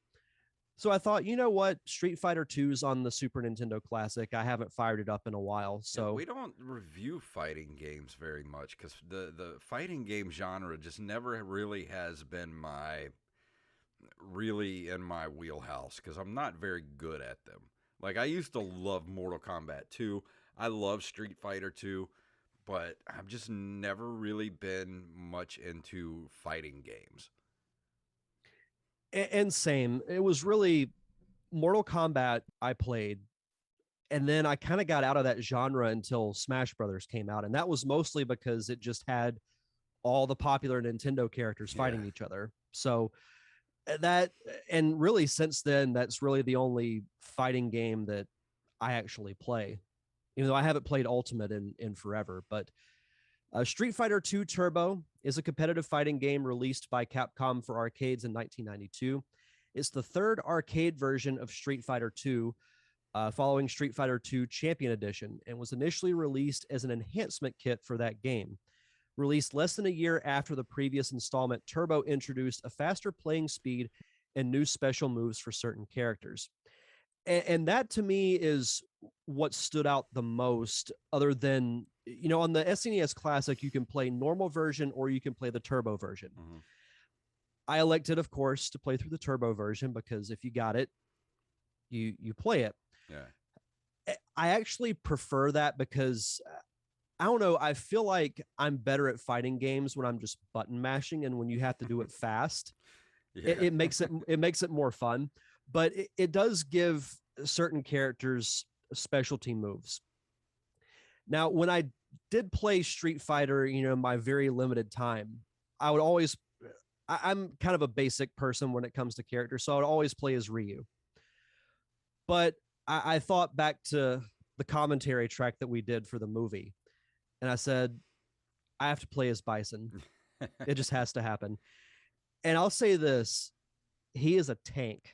So I thought, you know what? Street Fighter 2's on the Super Nintendo Classic. I haven't fired it up in a while. So we don't review fighting games very much, because the fighting game genre just never really has been really in my wheelhouse, because I'm not very good at them. Like, I used to love Mortal Kombat 2. I love Street Fighter 2, but I've just never really been much into fighting games. And same. It was really Mortal Kombat I played, and then I kind of got out of that genre until Smash Brothers came out, and that was mostly because it just had all the popular Nintendo characters fighting each other. So that, and really since then, that's really the only fighting game that I actually play, even though I haven't played Ultimate in forever. But Street Fighter II Turbo is a competitive fighting game released by Capcom for arcades in 1992. It's the third arcade version of Street Fighter II, following Street Fighter II Champion Edition, and was initially released as an enhancement kit for that game. Released less than a year after the previous installment, Turbo introduced a faster playing speed and new special moves for certain characters. And that to me is what stood out the most, other than, on the SNES Classic, you can play normal version or you can play the Turbo version. Mm-hmm. I elected, of course, to play through the Turbo version because if you got it, you play it. Yeah. I actually prefer that because I don't know, I feel like I'm better at fighting games when I'm just button mashing, and when you have to do it fast, Yeah. it makes it more fun. But it does give certain characters specialty moves. Now, when I did play Street Fighter, in my very limited time, I would always I'm kind of a basic person when it comes to characters, so I would always play as Ryu. But I thought back to the commentary track that we did for the movie, and I said, I have to play as Bison. It just has to happen. And I'll say this, he is a tank.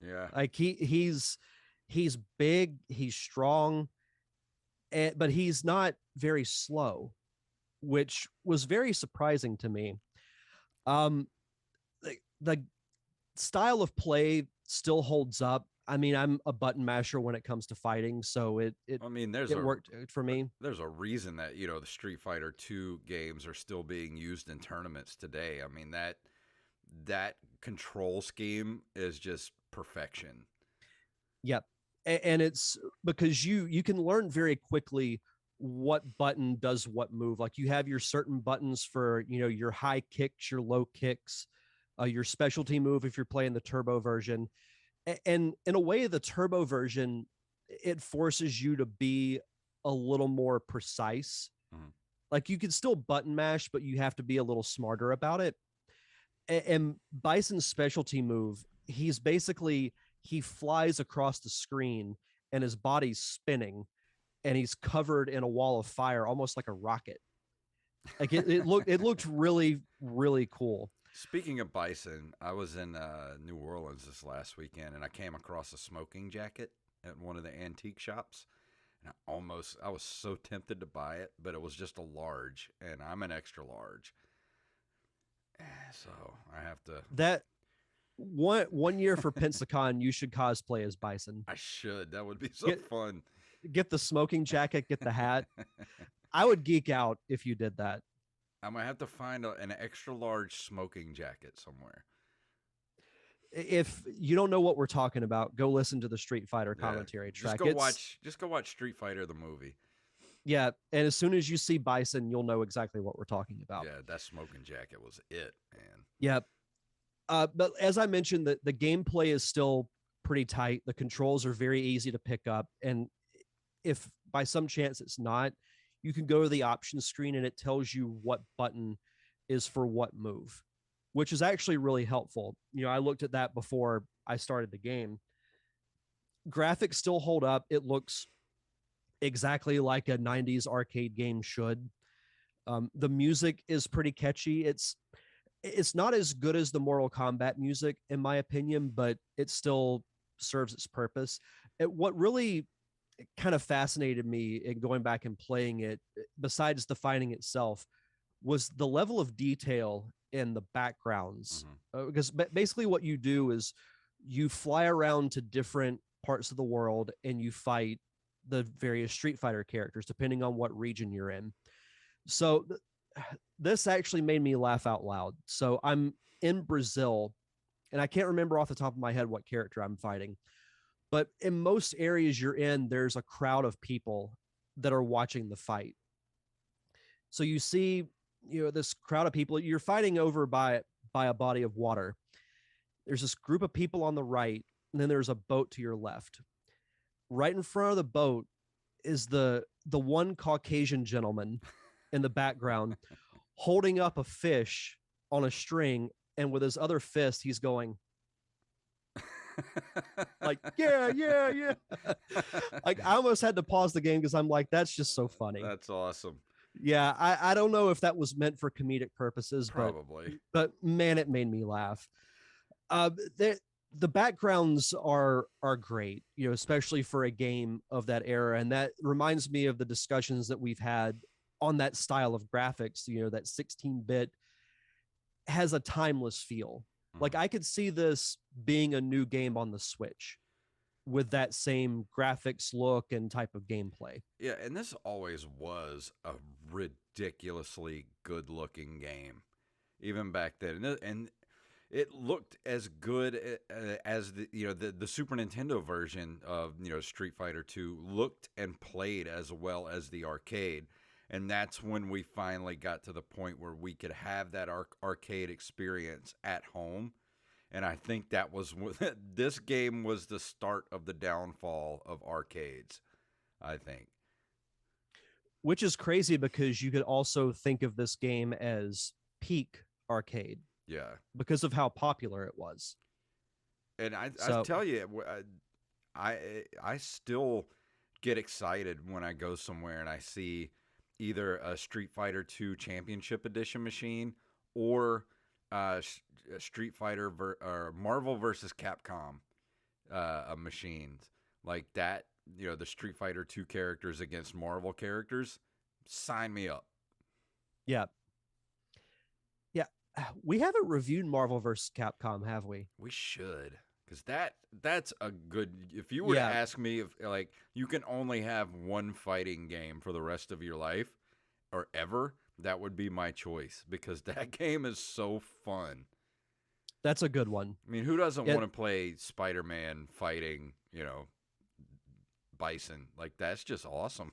Yeah. Like he's big, he's strong, but he's not very slow, which was very surprising to me. The style of play still holds up. I mean, I'm a button masher when it comes to fighting, so it I mean, worked for me. There's a reason that the Street Fighter 2 games are still being used in tournaments today. I mean, that control scheme is just perfection. Yep. And it's because you can learn very quickly what button does what move. Like you have your certain buttons for, your high kicks, your low kicks, your specialty move if you're playing the Turbo version. And in a way, the Turbo version, it forces you to be a little more precise. Mm-hmm. Like you can still button mash, but you have to be a little smarter about it. And Bison's specialty move, he flies across the screen and his body's spinning and he's covered in a wall of fire, almost like a rocket. Like it looked really, really cool. Speaking of Bison, I was in New Orleans this last weekend, and I came across a smoking jacket at one of the antique shops. And I was so tempted to buy it, but it was just a large, and I'm an extra large. So I have to. That one year for Pensacon, you should cosplay as Bison. I should. That would be so fun. Get the smoking jacket, get the hat. I would geek out if you did that. I'm going to have to find an extra large smoking jacket somewhere. If you don't know what we're talking about, go listen to the Street Fighter commentary track. Just go watch Street Fighter the movie. Yeah, and as soon as you see Bison, you'll know exactly what we're talking about. Yeah, that smoking jacket was it, man. Yeah. But as I mentioned, the gameplay is still pretty tight. The controls are very easy to pick up. And if by some chance it's not, you can go to the options screen and it tells you what button is for what move, which is actually really helpful. I looked at that before I started the game. Graphics still hold up. It looks exactly like a 90s arcade game should. The music is pretty catchy. It's not as good as the Mortal Kombat music, in my opinion, but it still serves its purpose. What really kind of fascinated me in going back and playing it, besides the fighting itself, was the level of detail in the backgrounds. Mm-hmm. Because basically what you do is you fly around to different parts of the world and you fight the various Street Fighter characters, depending on what region you're in. So this actually made me laugh out loud. So I'm in Brazil, and I can't remember off the top of my head what character I'm fighting. But in most areas you're in, there's a crowd of people that are watching the fight. So you see, this crowd of people, you're fighting over by a body of water. There's this group of people on the right, and then there's a boat to your left. Right in front of the boat is the one Caucasian gentleman in the background holding up a fish on a string, and with his other fist, he's going, Like, yeah, yeah, yeah. Like I almost had to pause the game because I'm like, that's just so funny. That's awesome. Yeah, I don't know if that was meant for comedic purposes, Probably. but man, it made me laugh. Uh, the backgrounds are great, you know, especially for a game of that era, and that reminds me of the discussions that we've had on that style of graphics. You know, that 16-bit has a timeless feel. Like Mhm. I could see this being a new game on the Switch with that same graphics look and type of gameplay. Yeah, and this always was a ridiculously good-looking game, even back then. And it looked as good as the the Super Nintendo version of Street Fighter 2 looked and played as well as the arcade. And that's when we finally got to the point where we could have that arcade experience at home. And I think that was this game was the start of the downfall of arcades, I think. Which is crazy because you could also think of this game as peak arcade Yeah. because of how popular it was. And I So, tell you, I still get excited when I go somewhere and I see either a Street Fighter 2 Championship Edition machine or Street Fighter or Marvel versus Capcom machines like that. The Street Fighter 2 characters against Marvel characters. Sign me up. yeah. Yeah. We haven't reviewed Marvel vs. Capcom, have we? We should, because that's a good. If you were to Yeah. ask me if like you can only have one fighting game for the rest of your life or ever, that would be my choice because that game is so fun. That's a good one. I mean, who doesn't Yeah. want to play Spider-Man fighting, Bison? Like that's just awesome.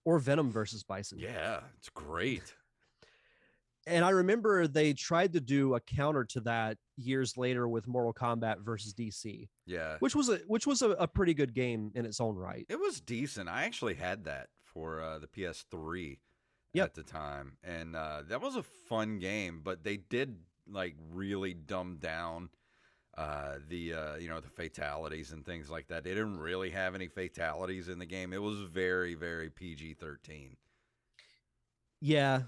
Or Venom versus Bison. Yeah, it's great. And I remember they tried to do a counter to that years later with Mortal Kombat versus DC, Yeah, which was a pretty good game in its own right. it was decent. I actually had that for the PS3 Yep. at the time, and that was a fun game. But they did like really dumb down the fatalities and things like that. They didn't really have any fatalities in the game. It was very very PG-13. Yeah.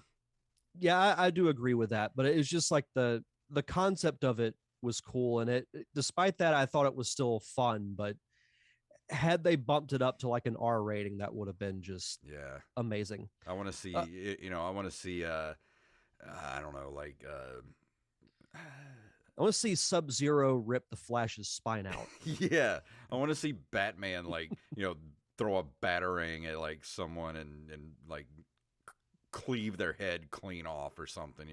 Yeah, I do agree with that, but it was just like the concept of it was cool, and it despite that I thought it was still fun, but had they bumped it up to like an R rating, that would have been just Yeah, amazing. I want to see. Uh, I want to see. I don't know, like. I want to see Sub-Zero rip the Flash's spine out. Yeah, I want to see Batman like throw a batarang at like someone and like cleave their head clean off or something.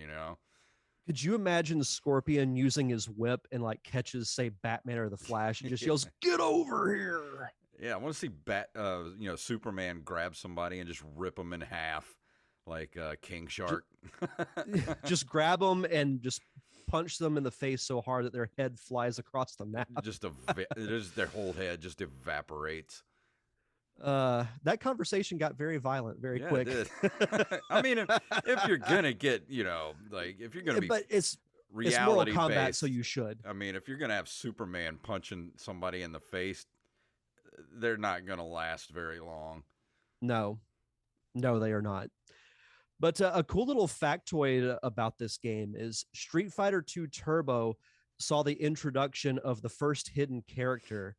Could you imagine Scorpion using his whip and like catches, say, Batman or the Flash and just yells, "Get over here!" Yeah, I want to see Superman grab somebody and just rip them in half like King Shark. Just grab them and just punch them in the face so hard that their head flies across the map. Just their whole head just evaporates. That conversation got very violent very Yeah, quick. it did. I mean, if you're gonna get, like if you're gonna be But it's reality Mortal Kombat, based, so you should. I mean, if you're gonna have Superman punching somebody in the face, they're not gonna last very long. No, they are not. But a cool little factoid about this game is Street Fighter 2 Turbo saw the introduction of the first hidden character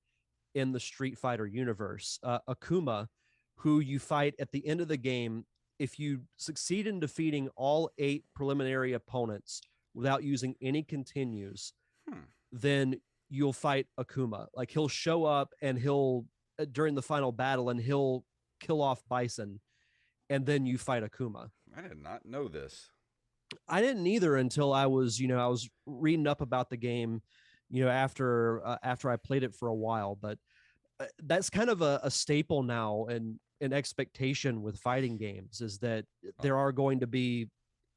in the Street Fighter universe, Akuma, who you fight at the end of the game. If you succeed in defeating all 8 preliminary opponents without using any continues, then you'll fight Akuma. Like he'll show up and he'll during the final battle and he'll kill off Bison, and then you fight Akuma. I did not know this. I didn't either until I was reading up about the game, after I played it for a while. But that's kind of a staple now, and an expectation with fighting games is that there are going to be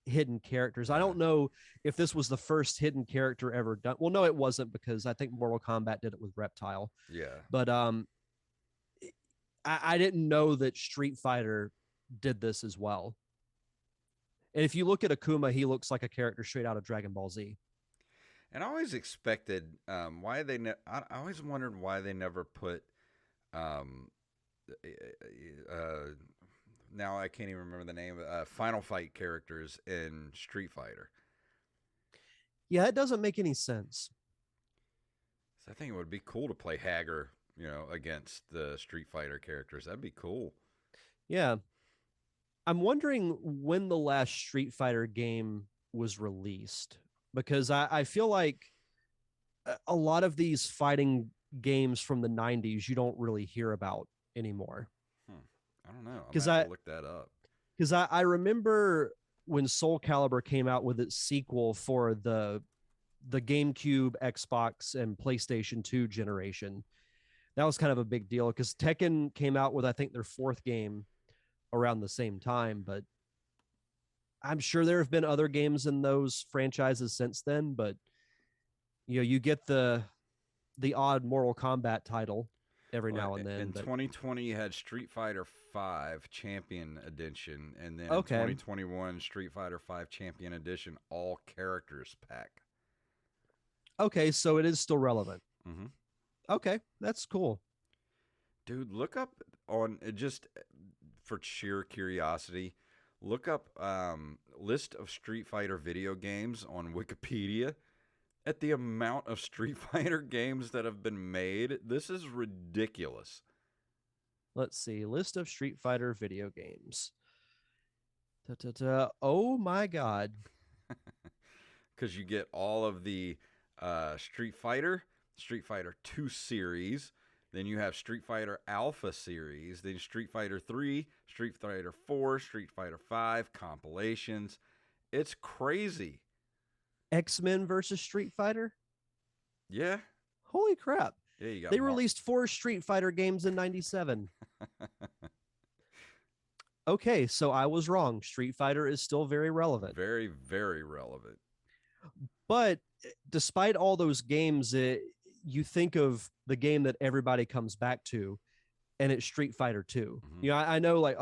hidden characters. I don't know if this was the first hidden character ever done. Well, no, it wasn't, because I think Mortal Kombat did it with Reptile. Yeah. But I didn't know that Street Fighter did this as well. And if you look at Akuma, he looks like a character straight out of Dragon Ball Z. And I always expected why they. I always wondered why they never put. Um, uh, Now I can't even remember the name. Final Fight characters in Street Fighter. Yeah, it doesn't make any sense. So I think it would be cool to play Hager, against the Street Fighter characters. That'd be cool. Yeah. I'm wondering when the last Street Fighter game was released because I feel like a lot of these fighting games from the 90s you don't really hear about anymore. Hmm. I don't know. I'm Because gonna have I to look that up. because I remember when Soul Calibur came out with its sequel for the GameCube, Xbox, and PlayStation 2 generation. That was kind of a big deal because Tekken came out with I think their fourth game around the same time, but I'm sure there have been other games in those franchises since then, but you get the odd Mortal Kombat title every Well, now and then. in But 2020, you had Street Fighter V Champion Edition, and then in okay, 2021, Street Fighter V Champion Edition All Characters Pack. okay, so it is still relevant. Mm-hmm. Okay, that's cool. Dude, look up on just for sheer curiosity. Look up list of Street Fighter video games on Wikipedia. At the amount of Street Fighter games that have been made, this is ridiculous. Let's see, list of Street Fighter video games. Oh my god. Because you get all of the Street Fighter 2 series, then you have Street Fighter Alpha series, then Street Fighter 3, Street Fighter 4, Street Fighter 5 compilations. It's crazy. X-Men versus Street Fighter? Yeah. Holy crap. Yeah, you got They released 4 Street Fighter games in 97. Okay, so I was wrong. Street Fighter is still very relevant. Very, very relevant. But despite all those games, you think of the game that everybody comes back to, and it's Street Fighter 2. Mm-hmm. I know like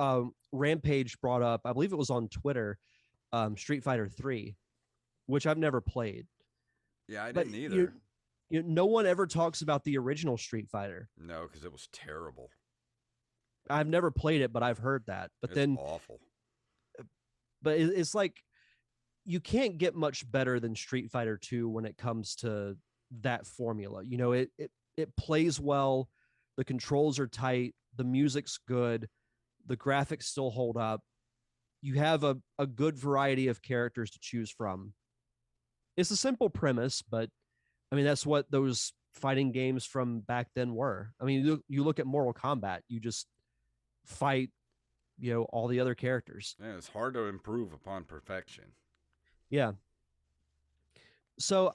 Rampage brought up, I believe it was on Twitter, Street Fighter 3, which I've never played. Yeah, I didn't either. No one ever talks about the original Street Fighter. No, because it was terrible. I've never played it, but I've heard that. But it's then awful. But it's like you can't get much better than Street Fighter 2 when it comes to that formula. It plays well, the controls are tight, the music's good, the graphics still hold up. You have a good variety of characters to choose from. It's a simple premise, but I mean that's what those fighting games from back then were. I mean, you look at Mortal Kombat, you just fight, all the other characters. Yeah, it's hard to improve upon perfection. Yeah. So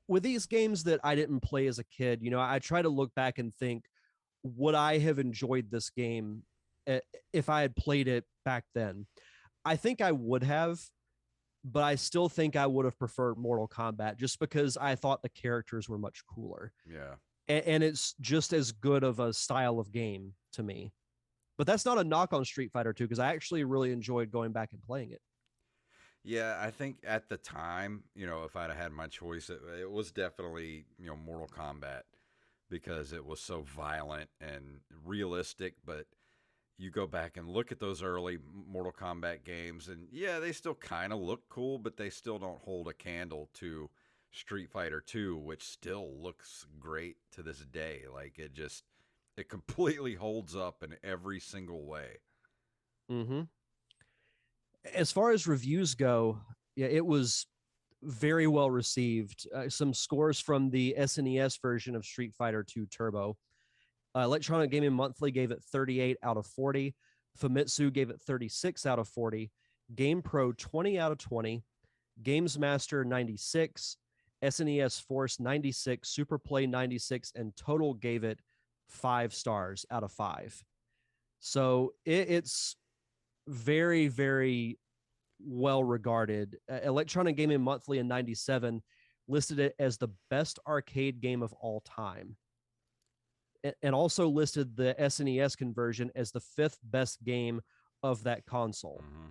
with these games that I didn't play as a kid, I try to look back and think, would I have enjoyed this game if I had played it back then? I think I would have, but I still think I would have preferred Mortal Kombat just because I thought the characters were much cooler. Yeah. And it's just as good of a style of game to me. But that's not a knock on Street Fighter 2 because I actually really enjoyed going back and playing it. Yeah, I think at the time, if I'd have had my choice, it was definitely, Mortal Kombat because it was so violent and realistic. But you go back and look at those early Mortal Kombat games, and yeah, they still kind of look cool, but they still don't hold a candle to Street Fighter 2, which still looks great to this day. Like it completely holds up in every single way. Mm-hmm. As far as reviews go, yeah, it was very well received. Some scores from the SNES version of Street Fighter 2 Turbo. Electronic Gaming Monthly gave it 38 out of 40. Famitsu gave it 36 out of 40. GamePro 20 out of 20. Games Master 96. SNES Force 96. Superplay 96. And Total gave it 5 stars out of 5. So it's very, very well regarded. Electronic Gaming Monthly in 97 listed it as the best arcade game of all time, and also listed the SNES conversion as the 5th best game of that console. Mm-hmm.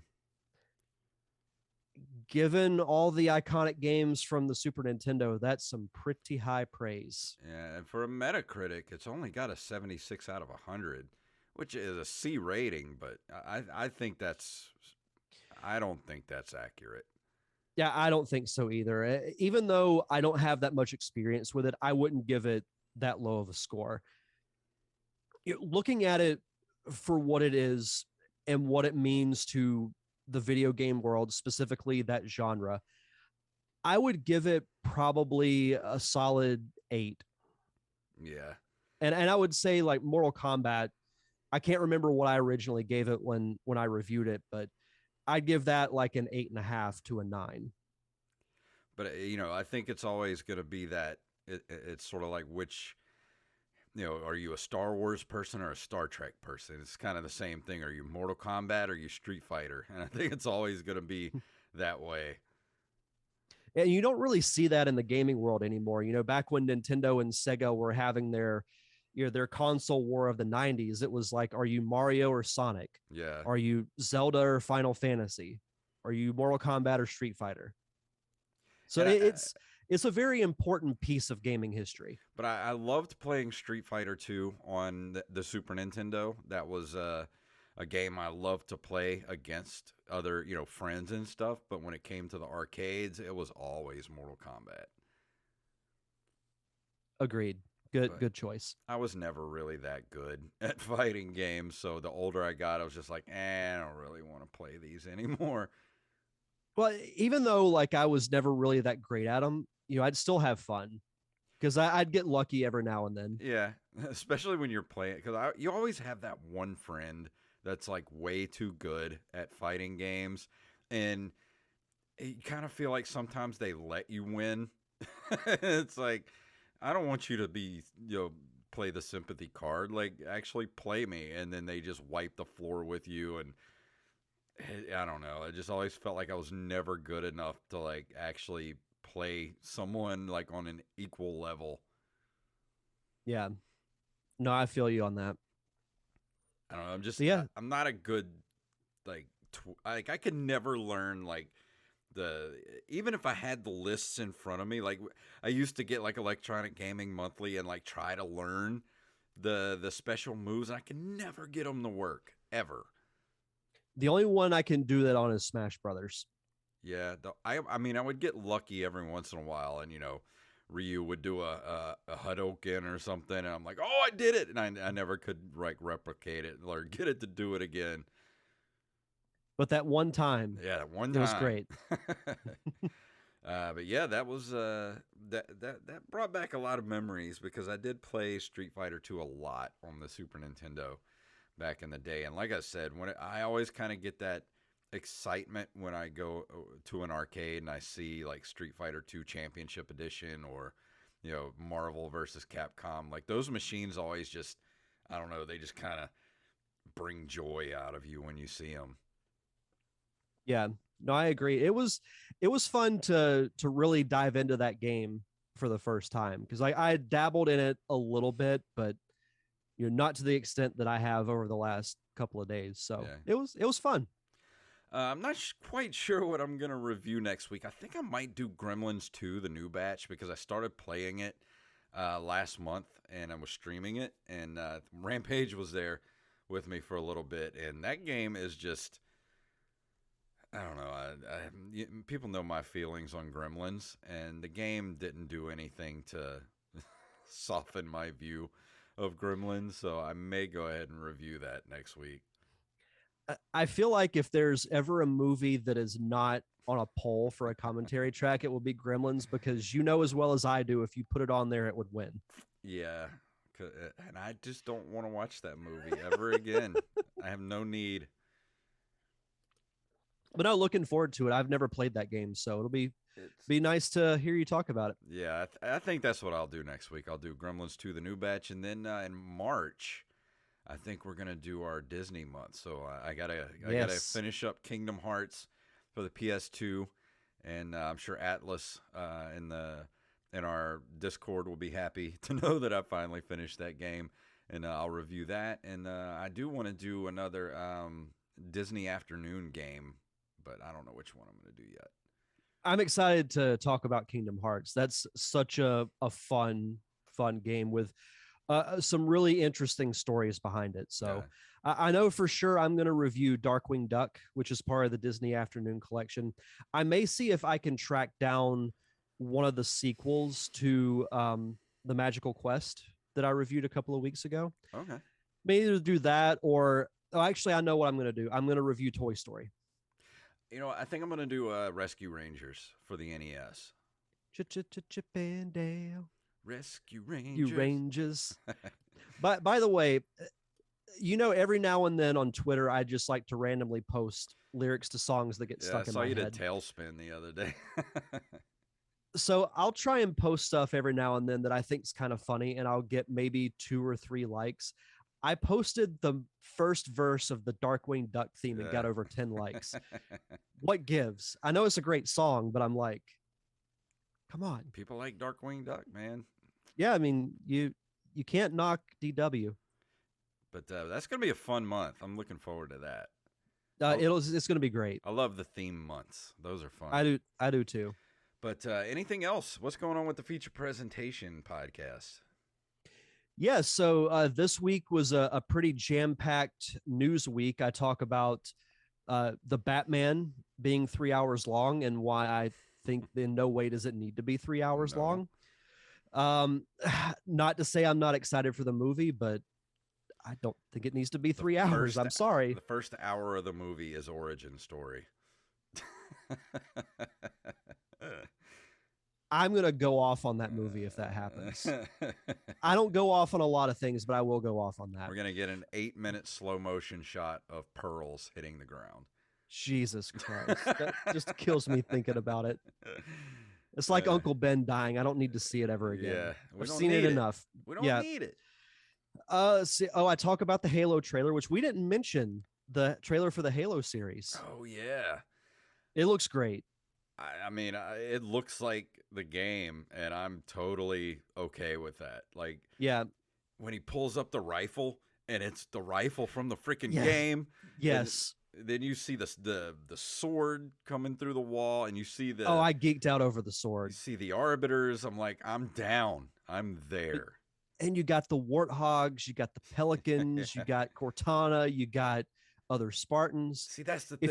Given all the iconic games from the Super Nintendo, that's some pretty high praise. Yeah, and for a Metacritic, it's only got a 76 out of 100, which is a C rating, but I think that's I don't think that's accurate. Yeah, I don't think so either. Even though I don't have that much experience with it, I wouldn't give it that low of a score. Looking at it for what it is and what it means to the video game world, specifically that genre, I would give it probably a solid 8. Yeah. And I would say like Mortal Kombat, I can't remember what I originally gave it when I reviewed it, but I'd give that like an 8.5 to a 9. But I think it's always going to be that it's sort of like which, are you a Star Wars person or a Star Trek person? It's kind of the same thing. Are you Mortal Kombat or are you Street Fighter? And I think it's always going to be that way. And you don't really see that in the gaming world anymore. Back when Nintendo and Sega were having their console war of the 90s, it was like, are you Mario or Sonic? Yeah. Are you Zelda or Final Fantasy? Are you Mortal Kombat or Street Fighter? So And it's a very important piece of gaming history. But I loved playing Street Fighter 2 on the Super Nintendo. That was a game I loved to play against other, friends and stuff. But when it came to the arcades, it was always Mortal Kombat. Agreed. Good choice. I was never really that good at fighting games. So the older I got, I was just like, I don't really want to play these anymore. Well, even though like I was never really that great at them, I'd still have fun because I'd get lucky every now and then. Yeah, especially when you're playing, because you always have that one friend that's like way too good at fighting games, and you kind of feel like sometimes they let you win. It's like, I don't want you to be, play the sympathy card. Like, actually play me, and then they just wipe the floor with you, and I don't know. I just always felt like I was never good enough to like actually play someone like on an equal level. Yeah. No, I feel you on that. I don't know. Yeah. I'm not a good like like I could never learn like the even if I had the lists in front of me. Like I used to get like Electronic Gaming Monthly and like try to learn the special moves, and I can never get them to work ever. The only one I can do that on is Smash Brothers. Yeah, I mean I would get lucky every once in a while, and Ryu would do a Hadouken or something, and I'm like, oh, I did it, and I never could like replicate it or get it to do it again. But that one time, Yeah, that one it time was great. But yeah, that was that brought back a lot of memories because I did play Street Fighter 2 a lot on the Super Nintendo back in the day, and like I said, I always kind of get that excitement when I go to an arcade and I see like Street Fighter 2 Championship Edition or Marvel versus Capcom. Like those machines always just, I don't know, they just kind of bring joy out of you when you see them. Yeah. No, I agree. It was fun to really dive into that game for the first time because I dabbled in it a little bit, but not to the extent that I have over the last couple of days. So Yeah. it was fun. I'm not quite sure what I'm going to review next week. I think I might do Gremlins 2, the new batch, because I started playing it last month and I was streaming it. And Rampage was there with me for a little bit. And that game is just, I don't know. People know my feelings on Gremlins. And the game didn't do anything to soften my view of Gremlins. So I may go ahead and review that next week. I feel like if there's ever a movie that is not on a poll for a commentary track, it will be Gremlins because as well as I do, if you put it on there, it would win. Yeah, and I just don't want to watch that movie ever again. I have no need. But no, looking forward to it. I've never played that game, so it'll be nice to hear you talk about it. Yeah, I think that's what I'll do next week. I'll do Gremlins 2, the new batch, and then in March, I think we're gonna do our Disney month. So I gotta finish up Kingdom Hearts for the PS2, and I'm sure Atlas in our Discord will be happy to know that I finally finished that game, and I'll review that. And I do want to do another Disney afternoon game, but I don't know which one I'm going to do yet. I'm excited to talk about Kingdom Hearts. That's such a fun game with some really interesting stories behind it. Yeah. So I know for sure I'm going to review Darkwing Duck, which is part of the Disney Afternoon Collection. I may see if I can track down one of the sequels to the Magical Quest that I reviewed a couple of weeks ago. Okay. May either do that or actually, I know what I'm going to do. I'm going to review Toy Story. You know, I think I'm going to do Rescue Rangers for the NES. Chip and Dale. Rescue Rangers. You Rangers. But by the way, you know, every now and then on Twitter, I just like to randomly post lyrics to songs that get stuck in my head. I saw you did Tailspin the other day. So I'll try and post stuff every now and then that I think is kind of funny, and I'll get maybe 2 or 3 likes. I posted the first verse of the Darkwing Duck theme and got over 10 likes. What gives? I know it's a great song, but I'm like, come on. People like Darkwing Duck, man. Yeah, I mean, you can't knock DW. But that's going to be a fun month. I'm looking forward to that. It's going to be great. I love the theme months. Those are fun. I do too. But anything else? What's going on with the feature presentation podcast? Yeah, so this week was a pretty jam-packed news week. I talk about the Batman being 3 hours long and why I think in no way does it need to be 3 hours long. Not to say I'm not excited for the movie, but I don't think it needs to be 3 hours. I'm sorry. The first hour of the movie is origin story. I'm going to go off on that movie if that happens. I don't go off on a lot of things, but I will go off on that. We're going to get an 8-minute slow motion shot of pearls hitting the ground. Jesus Christ. That just kills me thinking about it. It's like Uncle Ben dying. I don't need to see it ever again. Yeah, I've seen it enough. We don't need it. I talk about the Halo trailer, which we didn't mention the trailer for the Halo series. Oh, yeah. It looks great. I mean, it looks like the game, and I'm totally okay with that. Like, yeah, when he pulls up the rifle, and it's the rifle from the freaking game. Yes. Then you see the sword coming through the wall, and you see the... Oh, I geeked out over the sword. You see the Arbiters. I'm like, I'm down. I'm there. And you got the Warthogs, you got the Pelicans, you got Cortana, you got other Spartans. See, that's the thing.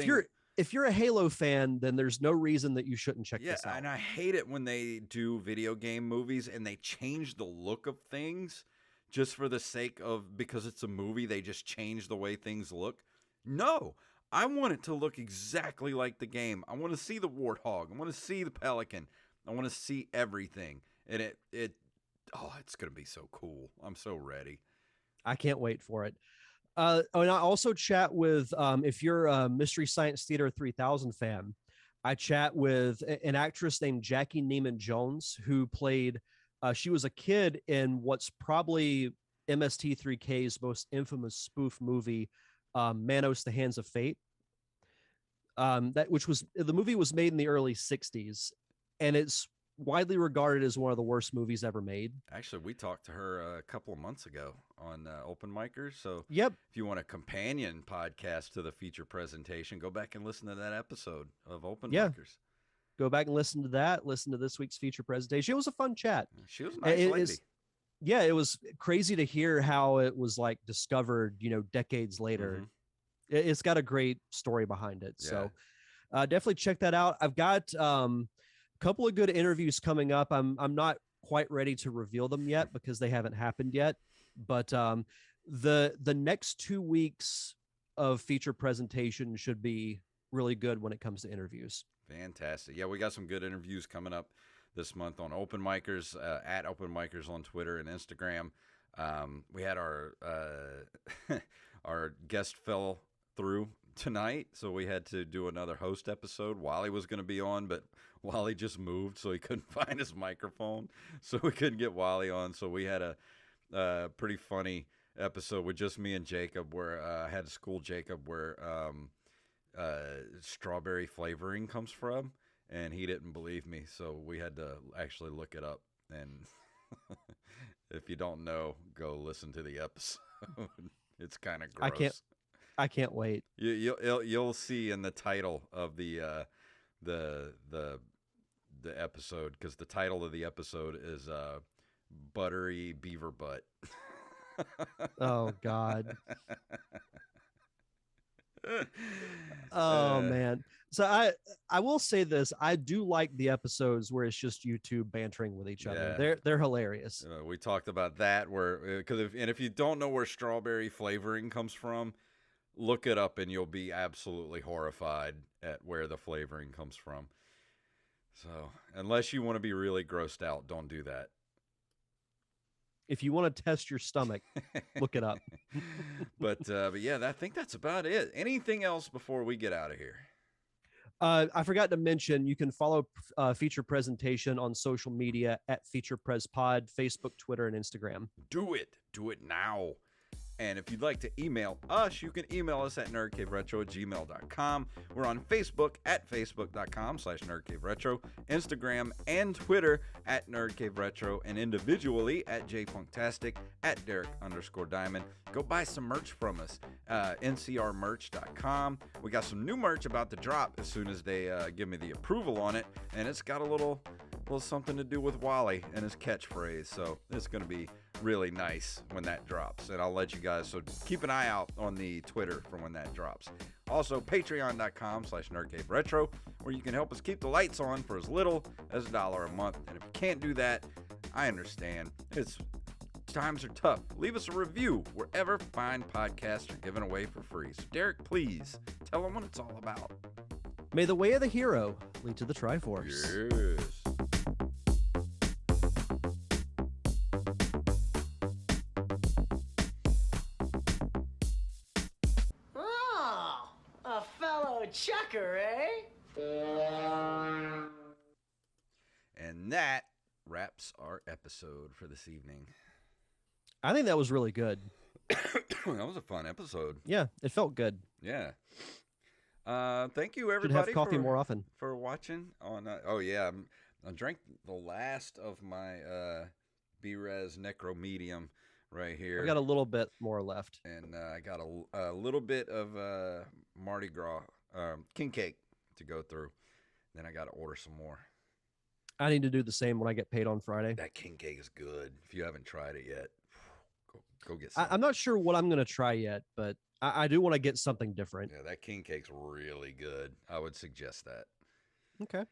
If you're a Halo fan, then there's no reason that you shouldn't check this out. Yeah, and I hate it when they do video game movies and they change the look of things just for the sake of, because it's a movie, they just change the way things look. No, I want it to look exactly like the game. I want to see the Warthog. I want to see the Pelican. I want to see everything. And it's going to be so cool. I'm so ready. I can't wait for it. And I also chat with, if you're a Mystery Science Theater 3000 fan, I chat with an actress named Jackie Neiman Jones, who played, she was a kid in what's probably MST3K's most infamous spoof movie, Manos, the Hands of Fate. The movie was made in the early 60s, and it's widely regarded as one of the worst movies ever made. Actually, we talked to her a couple of months ago on Open Micers. So yep, if you want a companion podcast to the feature presentation, go back and listen to that episode of Open Micers. Go back and listen to that. Listen to this week's feature presentation. It was a fun chat. She was a nice lady. Yeah, it was crazy to hear how it was like discovered, decades later. Mm-hmm. It's got a great story behind it. Yeah. So definitely check that out. I've got couple of good interviews coming up. I'm not quite ready to reveal them yet because they haven't happened yet. But the next 2 weeks of feature presentation should be really good when it comes to interviews. Fantastic. Yeah, we got some good interviews coming up this month on Open Micers, at Open Micers on Twitter and Instagram. We had our guest fell through tonight, so we had to do another host episode. Wally was going to be on, but Wally just moved, so he couldn't find his microphone, so we couldn't get Wally on. So we had a pretty funny episode with just me and Jacob, where I had to school Jacob where strawberry flavoring comes from, and he didn't believe me, so we had to actually look it up. And if you don't know, go listen to the episode. It's kind of gross. I can't wait. You'll see in the title of the the the episode, because the title of the episode is buttery beaver butt. Oh God. Oh uh, man. So I will say this. I do like the episodes where it's just you two bantering with each other. yeah. They're hilarious. We talked about that, where because if you don't know where strawberry flavoring comes from, look it up and you'll be absolutely horrified at where the flavoring comes from. So unless you want to be really grossed out, don't do that. If you want to test your stomach, look it up. But yeah, I think that's about it. Anything else before we get out of here? I forgot to mention you can follow Feature Presentation on social media at Feature Pres Pod, Facebook, Twitter, and Instagram. Do it now. And if you'd like to email us, you can email us at nerdcaveretro@gmail.com. We're on Facebook at facebook.com/nerdcaveretro, Instagram and Twitter at nerdcaveretro, and individually at jpunktastic, at Derek_Diamond. Go buy some merch from us, ncrmerch.com. We got some new merch about to drop as soon as they give me the approval on it, and it's got a little something to do with Wally and his catchphrase, so it's going to be really nice when that drops, and I'll let you guys, so keep an eye out on the Twitter for when that drops. Also, patreon.com/nerdcaveretro, where you can help us keep the lights on for as little as $1 a month. And if you can't do that, I understand. Times are tough. Leave us a review wherever fine podcasts are given away for free. So Derek, please tell them what it's all about. May the way of the hero lead to the Triforce. Yes. Chucker, eh? And that wraps our episode for this evening. I think that was really good. That was a fun episode. Yeah, it felt good. Yeah. Thank you, everybody. Should have coffee more often. For watching on. Oh yeah, I drank the last of my B-Res Necro Medium right here. I got a little bit more left, and I got a little bit of Mardi Gras king cake to go through. Then I got to order some more. I need to do the same when I get paid on Friday. That king cake is good. If you haven't tried it yet, go get some. I'm not sure what I'm going to try yet, but I do want to get something different. Yeah, that king cake's really good. I would suggest that. Okay.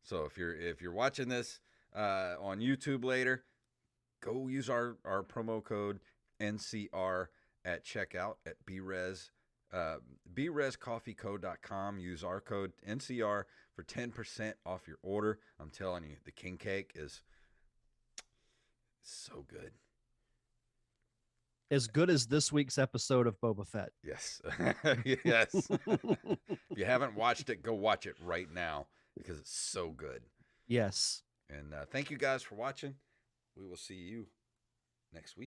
So if you're watching this on YouTube later, go use our promo code NCR at checkout at BRes. BResCoffeeCo.com. Use our code NCR for 10% off your order. I'm telling you, the king cake is so good. As good as this week's episode of Boba Fett. Yes. Yes. If you haven't watched it, go watch it right now because it's so good. Yes. And thank you guys for watching. We will see you next week.